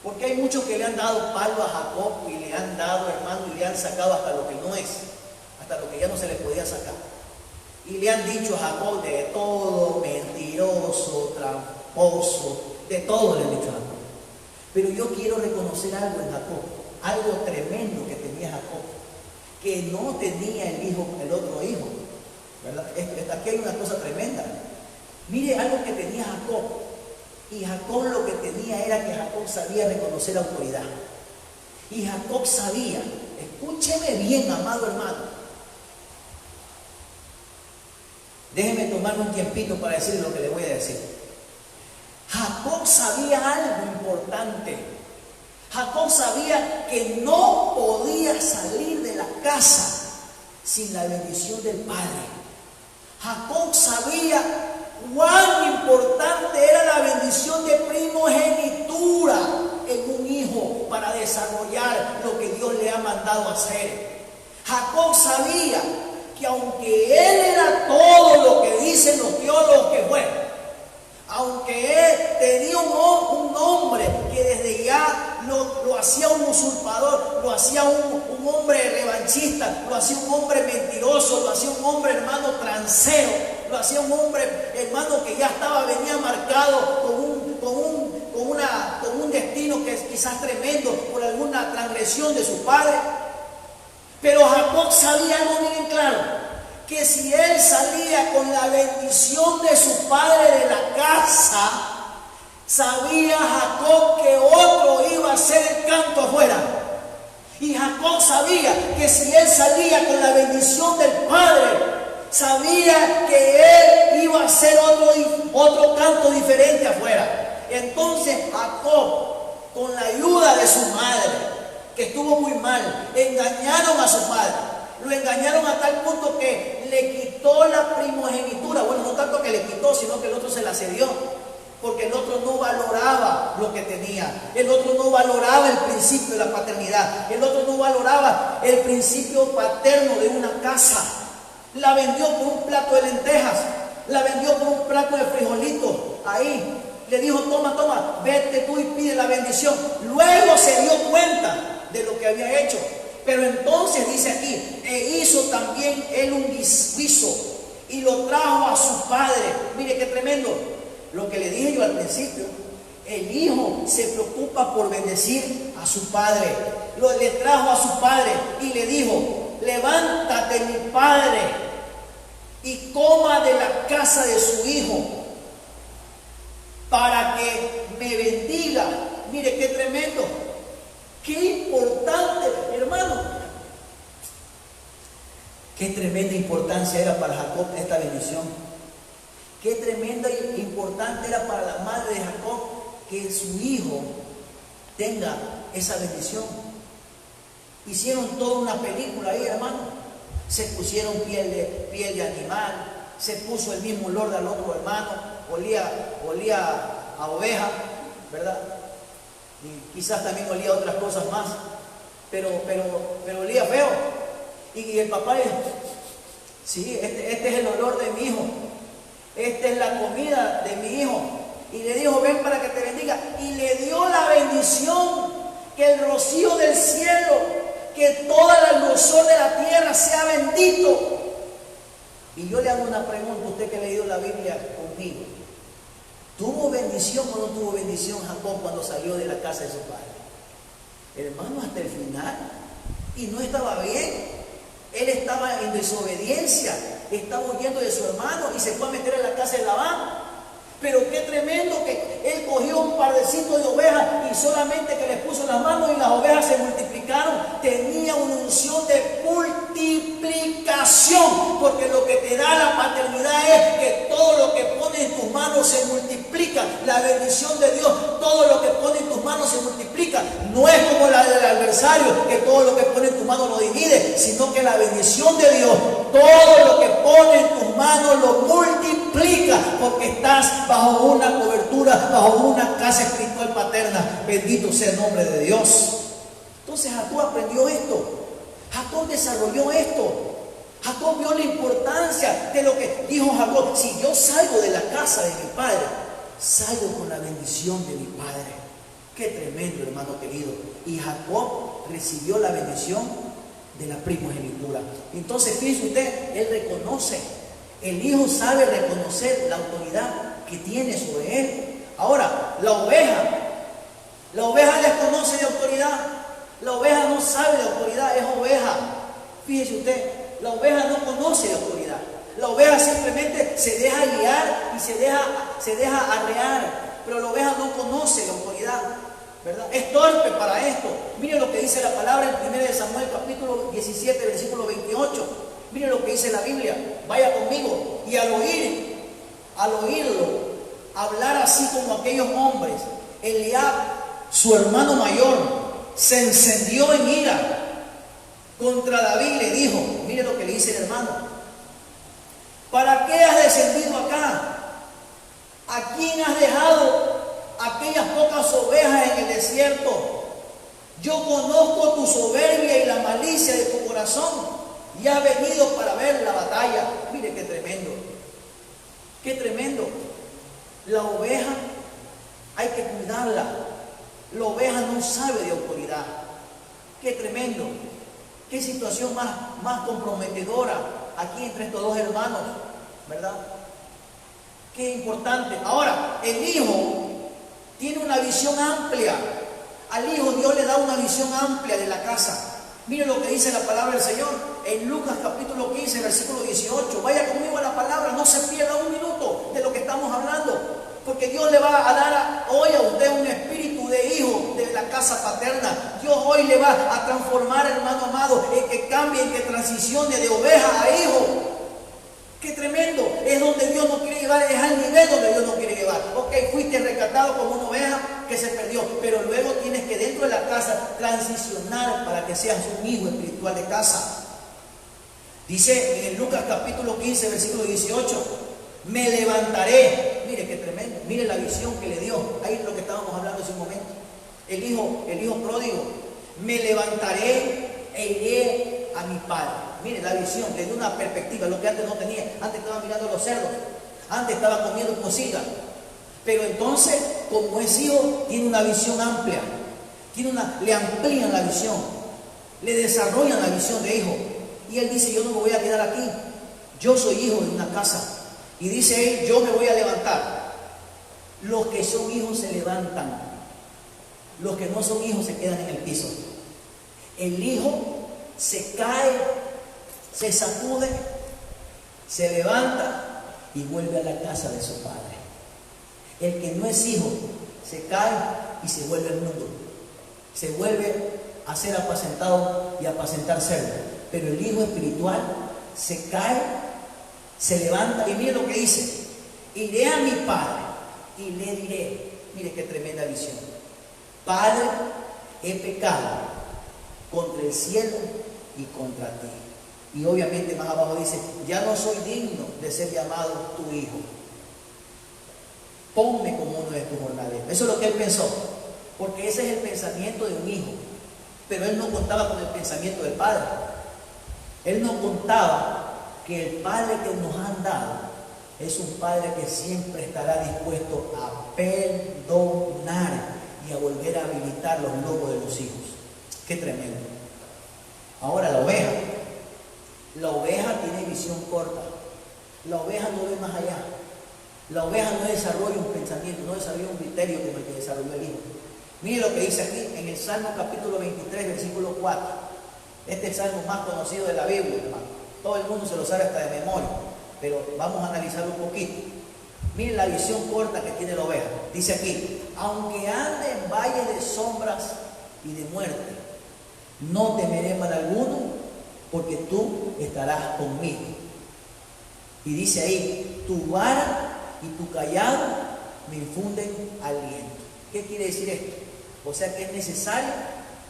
S2: porque hay muchos que le han dado palo a Jacob y le han dado, hermano, y le han sacado hasta lo que no es, hasta lo que ya no se le podía sacar. Y le han dicho a Jacob de todo, mentiroso, tramposo, de todo le han dicho a Jacob. Pero yo quiero reconocer algo en Jacob, algo tremendo que tenía Jacob, que no tenía el otro hijo, ¿verdad? Aquí hay una cosa tremenda. Mire algo que tenía Jacob. Y Jacob lo que tenía era que Jacob sabía reconocer autoridad. Y Jacob sabía, escúcheme bien, amado hermano. Déjeme tomarme un tiempito para decirle lo que le voy a decir. Jacob sabía algo importante. Jacob sabía que no podía salir de la casa sin la bendición del Padre. Jacob sabía cuán importante era la bendición de primogenitura en un hijo para desarrollar lo que Dios le ha mandado hacer. Jacob sabía que aunque él era todo lo que dicen los teólogos que fue, aunque él tenía un nombre que desde ya lo hacía un usurpador, lo hacía un hombre revanchista, lo hacía un hombre mentiroso, lo hacía un hombre, hermano, transero, lo hacía un hombre, hermano, que ya venía marcado con un destino que es quizás tremendo por alguna transgresión de su padre. Pero Jacob sabía algo bien claro, que si él salía con la bendición de su padre de la casa, sabía Jacob que otro iba a hacer el canto afuera. Y Jacob sabía que si él salía con la bendición del padre, sabía que él iba a hacer otro canto diferente afuera. Entonces Jacob, con la ayuda de su madre, que estuvo muy mal, engañaron a su padre. Lo engañaron a tal punto que le quitó la primogenitura. Bueno, no tanto que le quitó, sino que el otro se la cedió, porque el otro no valoraba lo que tenía. El otro no valoraba el principio de la paternidad. El otro no valoraba el principio paterno de una casa. La vendió por un plato de lentejas, la vendió por un plato de frijolitos. Ahí le dijo: toma, vete tú y pide la bendición. Luego se dio cuenta de lo que había hecho. Pero entonces dice aquí: e hizo también él un guiso y lo trajo a su padre. Mire qué tremendo lo que le dije yo al principio. El hijo se preocupa por bendecir a su padre. Le trajo a su padre y le dijo: levántate, mi padre, y coma de la casa de su hijo, para que me bendiga. Mire qué tremendo, qué importante, hermano. Qué tremenda importancia era para Jacob esta bendición. Qué tremenda e importante era para la madre de Jacob que su hijo tenga esa bendición. Hicieron toda una película ahí, hermano. Se pusieron piel de animal, se puso el mismo olor al otro hermano, olía a oveja, ¿verdad? Y quizás también olía a otras cosas más. pero olía feo. Y el papá dice, sí, este es el olor de mi hijo, esta es la comida de mi hijo. Y le dijo, ven para que te bendiga. Y le dio la bendición, que el rocío del cielo, que toda la grosor de la tierra sea bendito. Y yo le hago una pregunta, usted que ha leído la Biblia conmigo, ¿tuvo bendición o no tuvo bendición Jacob cuando salió de la casa de su padre? Hermano, hasta el final. Y no estaba bien. Él estaba en desobediencia, estaba huyendo de su hermano y se fue a meter en la casa de Labán. Pero qué tremendo que él cogió un pardecito de ovejas y solamente que les puso las manos y las ovejas se multiplicaron. Tenía una unción de multiplicación, porque lo que te da la paternidad es que todo lo que pone en tus manos se multiplica. La bendición de Dios, todo lo que pone en tus manos se multiplica. No es como la del adversario, que todo lo que pone en tus manos lo divide, sino que la bendición de Dios, todo lo que pone en tus manos lo multiplica, porque estás bajo una cobertura, bajo una casa espiritual paterna. Bendito sea el nombre de Dios. Entonces Jacob aprendió esto, Jacob desarrolló esto, Jacob vio la importancia de lo que dijo Jacob: si yo salgo de la casa de mi padre, salgo con la bendición de mi padre. Qué tremendo, hermano querido. Y Jacob recibió la bendición de la primogenitura. Entonces, fíjese usted, él reconoce, el hijo sabe reconocer la autoridad que tiene sobre él. Ahora, la oveja desconoce de autoridad. La oveja no sabe de autoridad, es oveja. Fíjese usted, la oveja no conoce de autoridad. La oveja simplemente se deja guiar y se deja arrear, pero la oveja no conoce la autoridad, ¿verdad? Es torpe para esto. Mire lo que dice la palabra en 1 Samuel capítulo 17, versículo 28. Mire lo que dice la Biblia. Vaya conmigo. Y al oírlo hablar así como aquellos hombres, Eliab, su hermano mayor, se encendió en ira contra David y le dijo, mire lo que le dice el hermano: ¿para qué has descendido acá? ¿A quién has dejado aquellas pocas ovejas en el desierto? Yo conozco tu soberbia y la malicia de tu corazón, y has venido para ver la batalla. Mire qué tremendo, qué tremendo. La oveja hay que cuidarla. La oveja no sabe de autoridad. Qué tremendo, qué situación más comprometedora aquí entre estos dos hermanos, ¿verdad? Qué importante. Ahora, el hijo tiene una visión amplia. Al hijo Dios le da una visión amplia de la casa. Mire lo que dice la palabra del Señor en Lucas capítulo 15, versículo 18. Vaya conmigo a la palabra, no se pierda un minuto de lo que estamos hablando, porque Dios le va a dar hoy a usted un espíritu de hijo de la casa paterna. Dios hoy le va a transformar, hermano amado, en que cambie, en que transicione de oveja a hijo. ¡Qué tremendo! Es donde Dios nos quiere llevar, es al nivel donde Dios nos quiere llevar. Ok, fuiste rescatado como una oveja que se perdió, pero luego tienes que dentro de la casa transicionar para que seas un hijo espiritual de casa. Dice en Lucas capítulo 15, versículo 18, me levantaré. Mire qué tremendo, mire la visión que le dio. Ahí es lo que estábamos hablando hace un momento. El hijo pródigo. Me levantaré e iré a mi padre. Mire la visión, le dio una perspectiva, lo que antes no tenía. Antes estaba mirando los cerdos, antes estaba comiendo cocina. Pero entonces, como es hijo, tiene una visión amplia. Le amplían la visión, le desarrollan la visión de hijo. Y él dice, yo no me voy a quedar aquí. Yo soy hijo de una casa. Y dice él, yo me voy a levantar. Los que son hijos se levantan. Los que no son hijos se quedan en el piso. El hijo se cae, se sacude, se levanta y vuelve a la casa de su padre. El que no es hijo se cae y se vuelve al mundo. Se vuelve a ser apacentado y apacentar cerdo. Pero el hijo espiritual se cae, se levanta y mire lo que dice: iré a mi padre y le diré. Mire qué tremenda visión: Padre, he pecado contra el cielo y contra ti. Y obviamente más abajo dice, ya no soy digno de ser llamado tu hijo. Ponme como uno de tus jornaleros. Eso es lo que él pensó, porque ese es el pensamiento de un hijo. Pero él no contaba con el pensamiento del Padre. Él no contaba que el Padre que nos han dado es un Padre que siempre estará dispuesto a perdonar y a volver a habilitar los logros de los hijos. Qué tremendo. Ahora la oveja tiene visión corta. La oveja no ve más allá. La oveja no desarrolla un pensamiento, no desarrolla un criterio como el que desarrolló el hijo. Mire lo que dice aquí en el Salmo capítulo 23, versículo 4. Este es el salmo más conocido de la Biblia, hermano. Todo el mundo se lo sabe hasta de memoria, pero vamos a analizarlo un poquito. Miren la visión corta que tiene la oveja. Dice aquí: aunque ande en valle de sombras y de muerte, no temeré mal alguno, porque tú estarás conmigo. Y dice ahí: tu vara y tu callado me infunden aliento. ¿Qué quiere decir esto? O sea que es necesario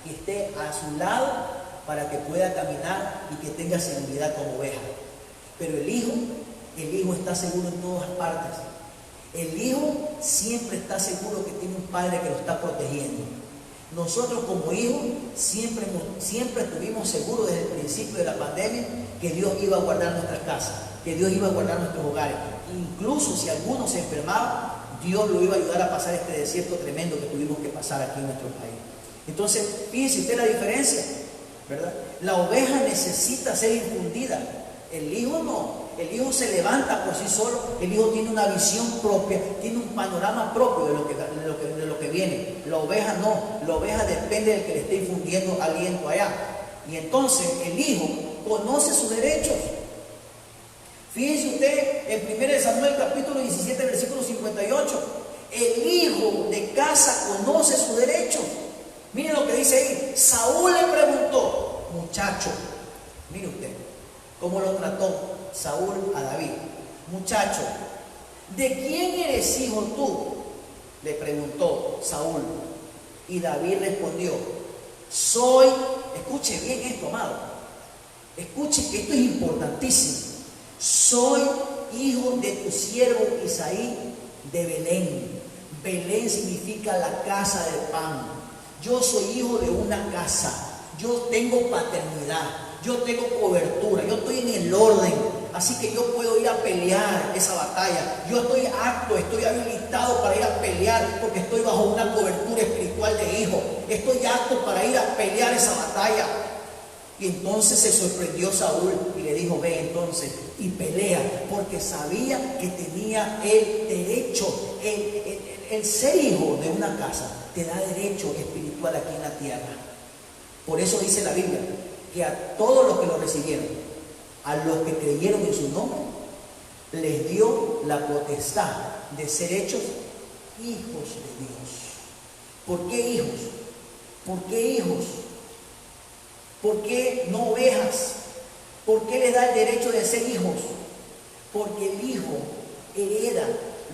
S2: que esté a su lado para que pueda caminar y que tenga seguridad como oveja. Pero el hijo está seguro en todas partes. El hijo siempre está seguro que tiene un padre que lo está protegiendo. Nosotros como hijos siempre estuvimos seguros desde el principio de la pandemia que Dios iba a guardar nuestras casas, que Dios iba a guardar nuestros hogares. Incluso si alguno se enfermaba, Dios lo iba a ayudar a pasar este desierto tremendo que tuvimos que pasar aquí en nuestro país. Entonces, fíjense usted la diferencia, ¿verdad? La oveja necesita ser infundida. El hijo no. El hijo se levanta por sí solo. El hijo tiene una visión propia, tiene un panorama propio de lo que viene. La oveja no. La oveja depende del que le esté infundiendo aliento allá. Y entonces el hijo conoce sus derechos. Fíjense usted en 1 Samuel capítulo 17, versículo 58. El hijo de casa conoce sus derechos. Miren lo que dice ahí. Saúl le preguntó: muchacho, mire usted cómo lo trató Saúl a David. Muchacho, ¿de quién eres hijo tú?, le preguntó Saúl. Y David respondió: soy, escuche bien esto, amado, escuche que esto es importantísimo. Soy hijo de tu siervo Isaí de Belén. Belén significa la casa del pan. Yo soy hijo de una casa. Yo tengo paternidad. Yo tengo cobertura. Yo estoy en el orden. Así que yo puedo ir a pelear esa batalla. Yo estoy apto, estoy habilitado para ir a pelear porque estoy bajo una cobertura espiritual de hijo. Estoy apto para ir a pelear esa batalla. Y entonces se sorprendió Saúl y le dijo: ve entonces y pelea, porque sabía que tenía el derecho. El ser hijo de una casa te da derecho espiritual aquí en la tierra. Por eso dice la Biblia que a todos los que lo recibieron, a los que creyeron en su nombre, les dio la potestad de ser hechos hijos de Dios. ¿Por qué hijos? ¿Por qué hijos? ¿Por qué no ovejas? ¿Por qué les da el derecho de ser hijos? Porque el hijo hereda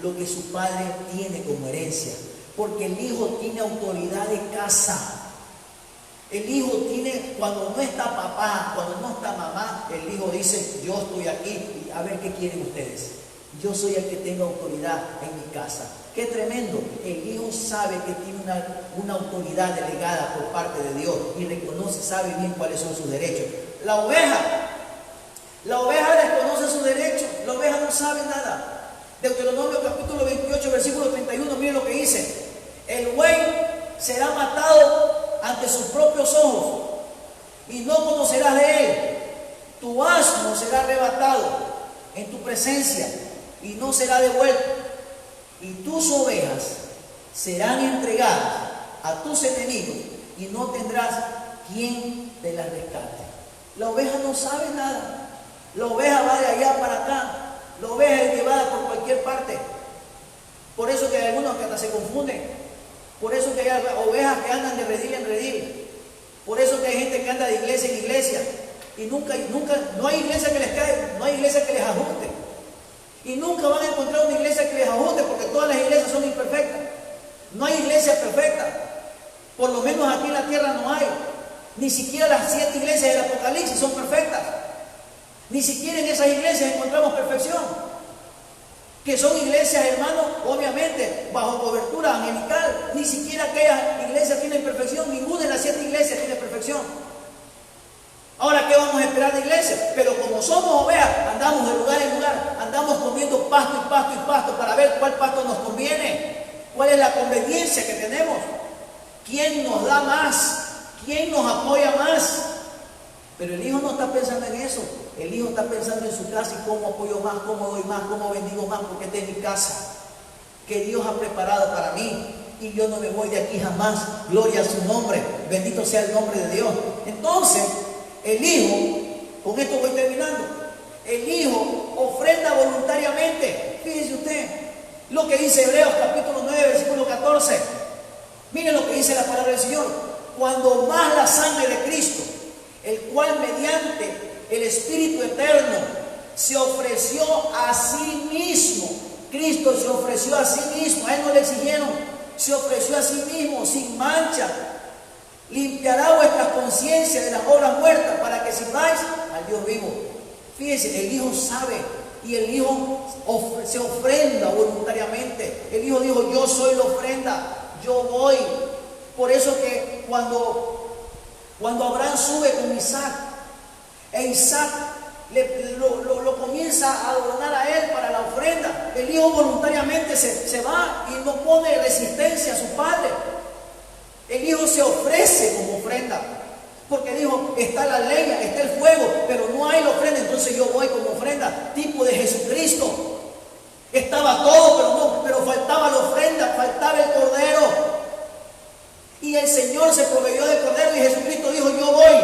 S2: lo que su padre tiene como herencia. Porque el hijo tiene autoridad de casa. El hijo tiene, cuando no está papá, cuando no está mamá, el hijo dice: yo estoy aquí, y a ver qué quieren ustedes. Yo soy el que tengo autoridad en mi casa. ¡Qué tremendo! El hijo sabe que tiene una autoridad delegada por parte de Dios y reconoce, sabe bien cuáles son sus derechos. La oveja desconoce sus derechos. La oveja no sabe nada. Deuteronomio capítulo 28, versículo 31, miren lo que dice: el buey será matado ante sus propios ojos y no conocerás de él. Tu asno será arrebatado en tu presencia y no será devuelto, y tus ovejas serán entregadas a tus enemigos y no tendrás quien te las rescate. La oveja no sabe nada. La oveja va de allá para acá. La oveja es llevada por cualquier parte. Por eso que hay algunos que hasta se confunden. Por eso que hay ovejas que andan de redil en redil. Por eso que hay gente que anda de iglesia en iglesia. Y nunca, no hay iglesia que les cae, no hay iglesia que les ajuste. Y nunca van a encontrar una iglesia que les ajuste, porque todas las iglesias son imperfectas. No hay iglesia perfecta. Por lo menos aquí en la tierra no hay. Ni siquiera las 7 iglesias del Apocalipsis son perfectas. Ni siquiera en esas iglesias encontramos perfección. Que son iglesias, hermanos, obviamente, bajo cobertura angelical. Ni siquiera aquellas iglesias tienen tienen perfección, ninguna de las 7 iglesias tiene perfección. Ahora, ¿qué vamos a esperar de iglesia? Pero como somos ovejas, andamos de lugar en lugar, andamos comiendo pasto y pasto y pasto para ver cuál pasto nos conviene, cuál es la conveniencia que tenemos, quién nos da más, quién nos apoya más. Pero el hijo no está pensando en eso. El hijo está pensando en su casa y cómo apoyo más, cómo doy más, cómo bendigo más, porque esta es mi casa que Dios ha preparado para mí. Y yo no me voy de aquí jamás. Gloria a su nombre. Bendito sea el nombre de Dios. Entonces, el hijo, con esto voy terminando, el hijo ofrenda voluntariamente. Fíjese usted lo que dice Hebreos capítulo 9, versículo 14. Miren lo que dice la palabra del Señor. Cuando más la sangre de Cristo, el cual mediante el Espíritu eterno se ofreció a sí mismo. Cristo se ofreció a sí mismo, a él no le exigieron, se ofreció a sí mismo sin mancha. Limpiará vuestra conciencia de las obras muertas para que sirváis al Dios vivo. Fíjense, el hijo sabe y el hijo se ofrenda voluntariamente. El hijo dijo: yo soy la ofrenda, yo voy. Por eso que cuando Abraham sube con Isaac, e Isaac lo comienza a adorar a él para la ofrenda, el hijo voluntariamente se va y no pone resistencia a su padre. El hijo se ofrece como ofrenda, porque dijo: está la leña, está el fuego, pero no hay la ofrenda, entonces yo voy como ofrenda, tipo de Jesucristo. Estaba todo, pero faltaba la ofrenda, faltaba el cordero. Y el Señor se proveyó de cordero y Jesucristo dijo: yo voy.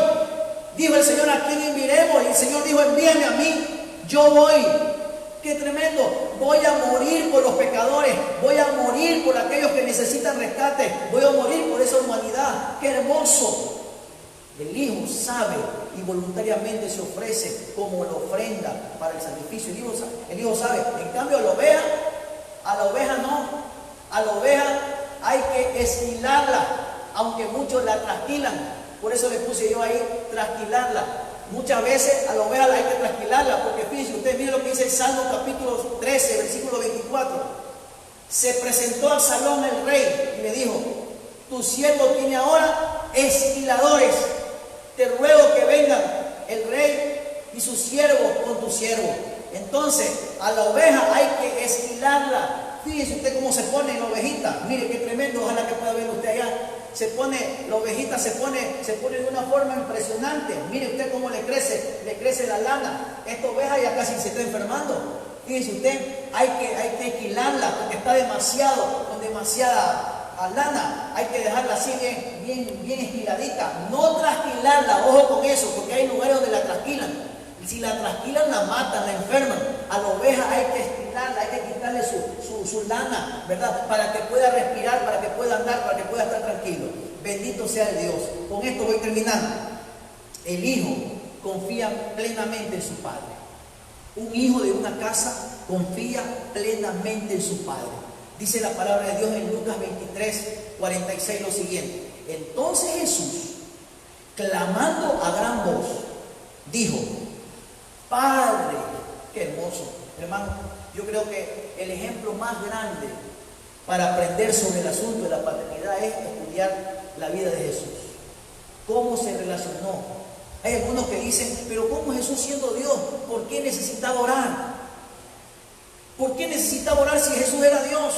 S2: Dijo el Señor: ¿a quién enviaremos? Y el Señor dijo: envíame a mí, yo voy. ¡Qué tremendo! Voy a morir por los pecadores, voy a morir por aquellos que necesitan rescate, voy a morir por esa humanidad. ¡Qué hermoso! El hijo sabe y voluntariamente se ofrece como la ofrenda para el sacrificio. El hijo sabe. En cambio, a la oveja no. A la oveja hay que esquilarla, aunque muchos la trasquilan. Por eso le puse yo ahí, trasquilarla. Muchas veces a la oveja hay que trasquilarla, porque fíjense usted, mire lo que dice el Salmo capítulo 13, versículo 24. Se presentó a Absalón el rey y le dijo: tu siervo tiene ahora esquiladores, te ruego que vengan el rey y sus siervos con tu siervo. Entonces, a la oveja hay que esquilarla. Fíjese usted cómo se pone la ovejita. Mire qué tremendo, ojalá que pueda verlo usted allá. La ovejita se pone de una forma impresionante. Mire usted cómo le crece la lana. Esta oveja ya casi se está enfermando. Fíjese usted, hay que esquilarla porque está con demasiada lana. Hay que dejarla así bien esquiladita. No trasquilarla, ojo con eso, porque hay lugares donde la trasquilan. Si la trasquilan, la matan, la enferman. A la oveja hay que esquilarla, hay que quitarle su lana, ¿verdad? Para que pueda respirar, para que pueda andar, para que pueda estar tranquilo. Bendito sea el Dios. Con esto voy terminando. El hijo confía plenamente en su padre. Un hijo de una casa confía plenamente en su padre. Dice la palabra de Dios en Lucas 23, 46 lo siguiente. Entonces Jesús, clamando a gran voz, dijo: Padre, qué hermoso, hermano. Yo creo que el ejemplo más grande para aprender sobre el asunto de la paternidad es estudiar la vida de Jesús. Cómo se relacionó. Hay algunos que dicen: pero ¿cómo Jesús, siendo Dios, por qué necesitaba orar? ¿Por qué necesitaba orar si Jesús era Dios?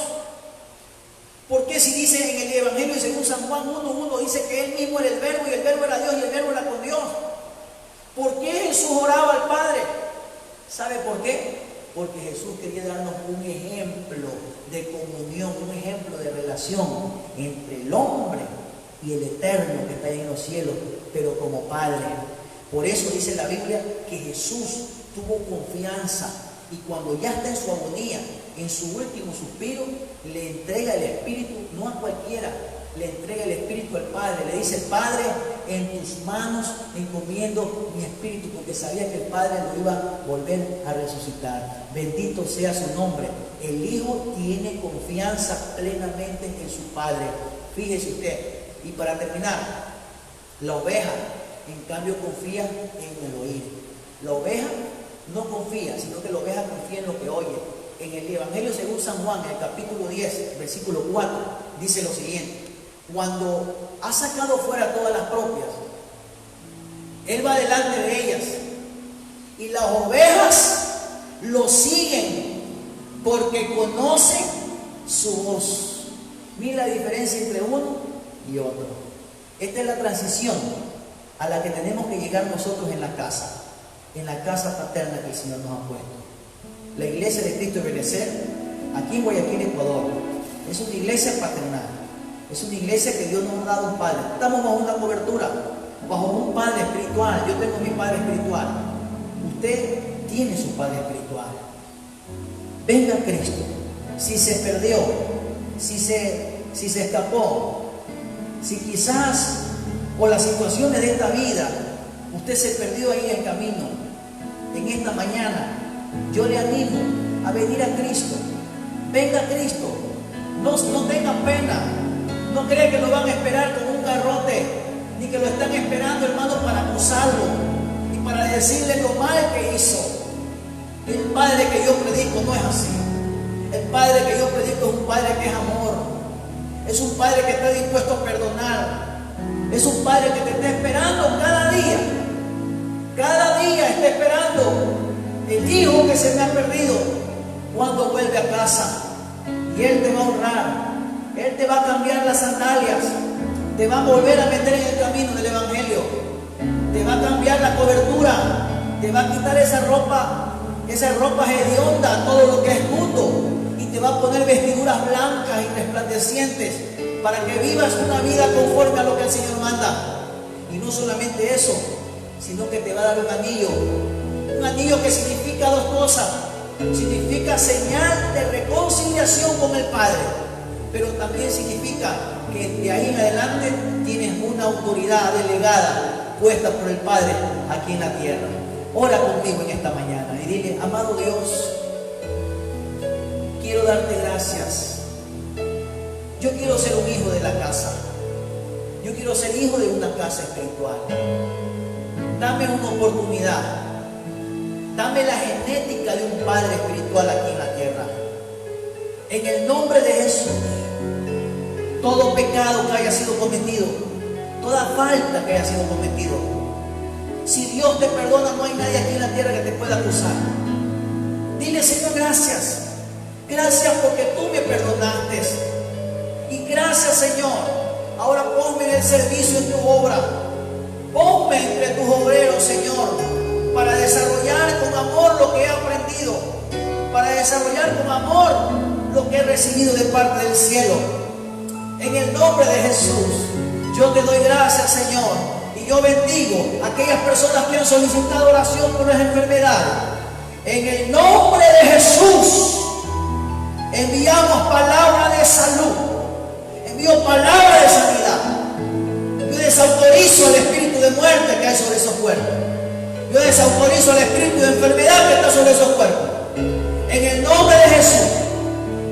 S2: ¿Por qué si dice en el Evangelio según San Juan 1:1 dice que Él mismo era el Verbo y el Verbo era Dios y el Verbo era con Dios? ¿Por qué Jesús oraba al Padre? ¿Sabe por qué? Porque Jesús quería darnos un ejemplo de comunión, un ejemplo de relación entre el hombre y el eterno que está en los cielos, pero como Padre. Por eso dice la Biblia que Jesús tuvo confianza y cuando ya está en su agonía, en su último suspiro, le entrega el Espíritu, no a cualquiera, le entrega el Espíritu al Padre. Le dice: Padre, en tus manos encomiendo mi espíritu, porque sabía que el Padre lo iba a volver a resucitar. Bendito sea su nombre. El Hijo tiene confianza plenamente en su Padre. Fíjese usted. Y para terminar, la oveja, en cambio, confía en el oír. La oveja no confía, sino que la oveja confía en lo que oye. En el Evangelio según San Juan, en el capítulo 10, versículo 4, dice lo siguiente: cuando ha sacado fuera todas las propias, Él va delante de ellas y las ovejas lo siguen porque conocen su voz. Mira la diferencia entre uno y otro. Esta es la transición a la que tenemos que llegar nosotros en la casa paterna que el Señor nos ha puesto. La iglesia de Cristo de Benecer, aquí en Guayaquil, Ecuador, es una iglesia paternal. Es una iglesia que Dios nos ha dado un padre. Estamos bajo una cobertura, bajo un padre espiritual. Yo tengo mi padre espiritual. Usted tiene su padre espiritual. Venga a Cristo. Si se perdió, si se escapó, si quizás por las situaciones de esta vida usted se perdió ahí en el camino, en esta mañana yo le animo a venir a Cristo. Venga a Cristo. No tenga pena. No cree que lo van a esperar con un garrote, ni que lo están esperando, hermano, para acusarlo y para decirle lo mal que hizo. El Padre que yo predico no es así. El Padre que yo predico es un Padre que es amor. Es un Padre que está dispuesto a perdonar. Es un Padre que te está esperando cada día. Cada día está esperando el hijo que se me ha perdido cuando vuelve a casa. Y Él te va a honrar. Él te va a cambiar las sandalias. Te va a volver a meter en el camino del Evangelio. Te va a cambiar la cobertura. Te va a quitar esa ropa hedionda, todo lo que es mundo. Y te va a poner vestiduras blancas y resplandecientes para que vivas una vida conforme a lo que el Señor manda. Y no solamente eso, sino que te va a dar un anillo. Un anillo que significa dos cosas. Significa señal de reconciliación con el Padre, pero también significa que de ahí en adelante tienes una autoridad delegada puesta por el Padre aquí en la tierra. Ora conmigo en esta mañana y dile: amado Dios, quiero darte gracias. Yo quiero ser un hijo de la casa. Yo quiero ser hijo de una casa espiritual. Dame una oportunidad. Dame la genética de un padre espiritual aquí en la tierra. En el nombre de Jesús, todo pecado que haya sido cometido, toda falta que haya sido cometido, si Dios te perdona, no hay nadie aquí en la tierra que te pueda acusar. Dile: Señor, gracias. Gracias porque tú me perdonaste. Y gracias, Señor. Ahora ponme en el servicio en tu obra. Ponme entre tus obreros, Señor, para desarrollar con amor lo que he aprendido, para desarrollar con amor lo que he recibido de parte del cielo. En el nombre de Jesús, yo te doy gracias, Señor, y yo bendigo a aquellas personas que han solicitado oración por las enfermedades. En el nombre de Jesús, enviamos palabra de salud, envío palabra de sanidad. Yo desautorizo el espíritu de muerte que hay sobre esos cuerpos. Yo desautorizo el espíritu de enfermedad que está sobre esos cuerpos. En el nombre de Jesús,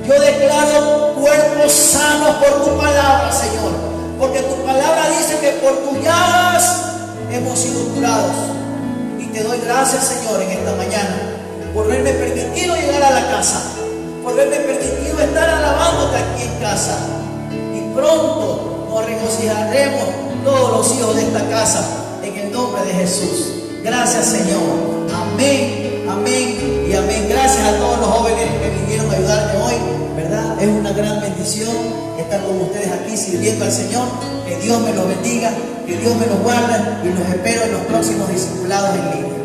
S2: yo declaro cuerpos sanos por tu palabra, Señor. Porque tu palabra dice que por tus llagas hemos sido curados. Y te doy gracias, Señor, en esta mañana, por haberme permitido llegar a la casa, por haberme permitido estar alabándote aquí en casa. Y pronto nos regocijaremos todos los hijos de esta casa, en el nombre de Jesús. Gracias, Señor. Amén, amén y amén. Gracias a todos los jóvenes que vinieron a ayudarme hoy, ¿verdad? Es una gran bendición estar con ustedes aquí sirviendo al Señor. Que Dios me los bendiga, que Dios me los guarde y los espero en los próximos discipulados en línea.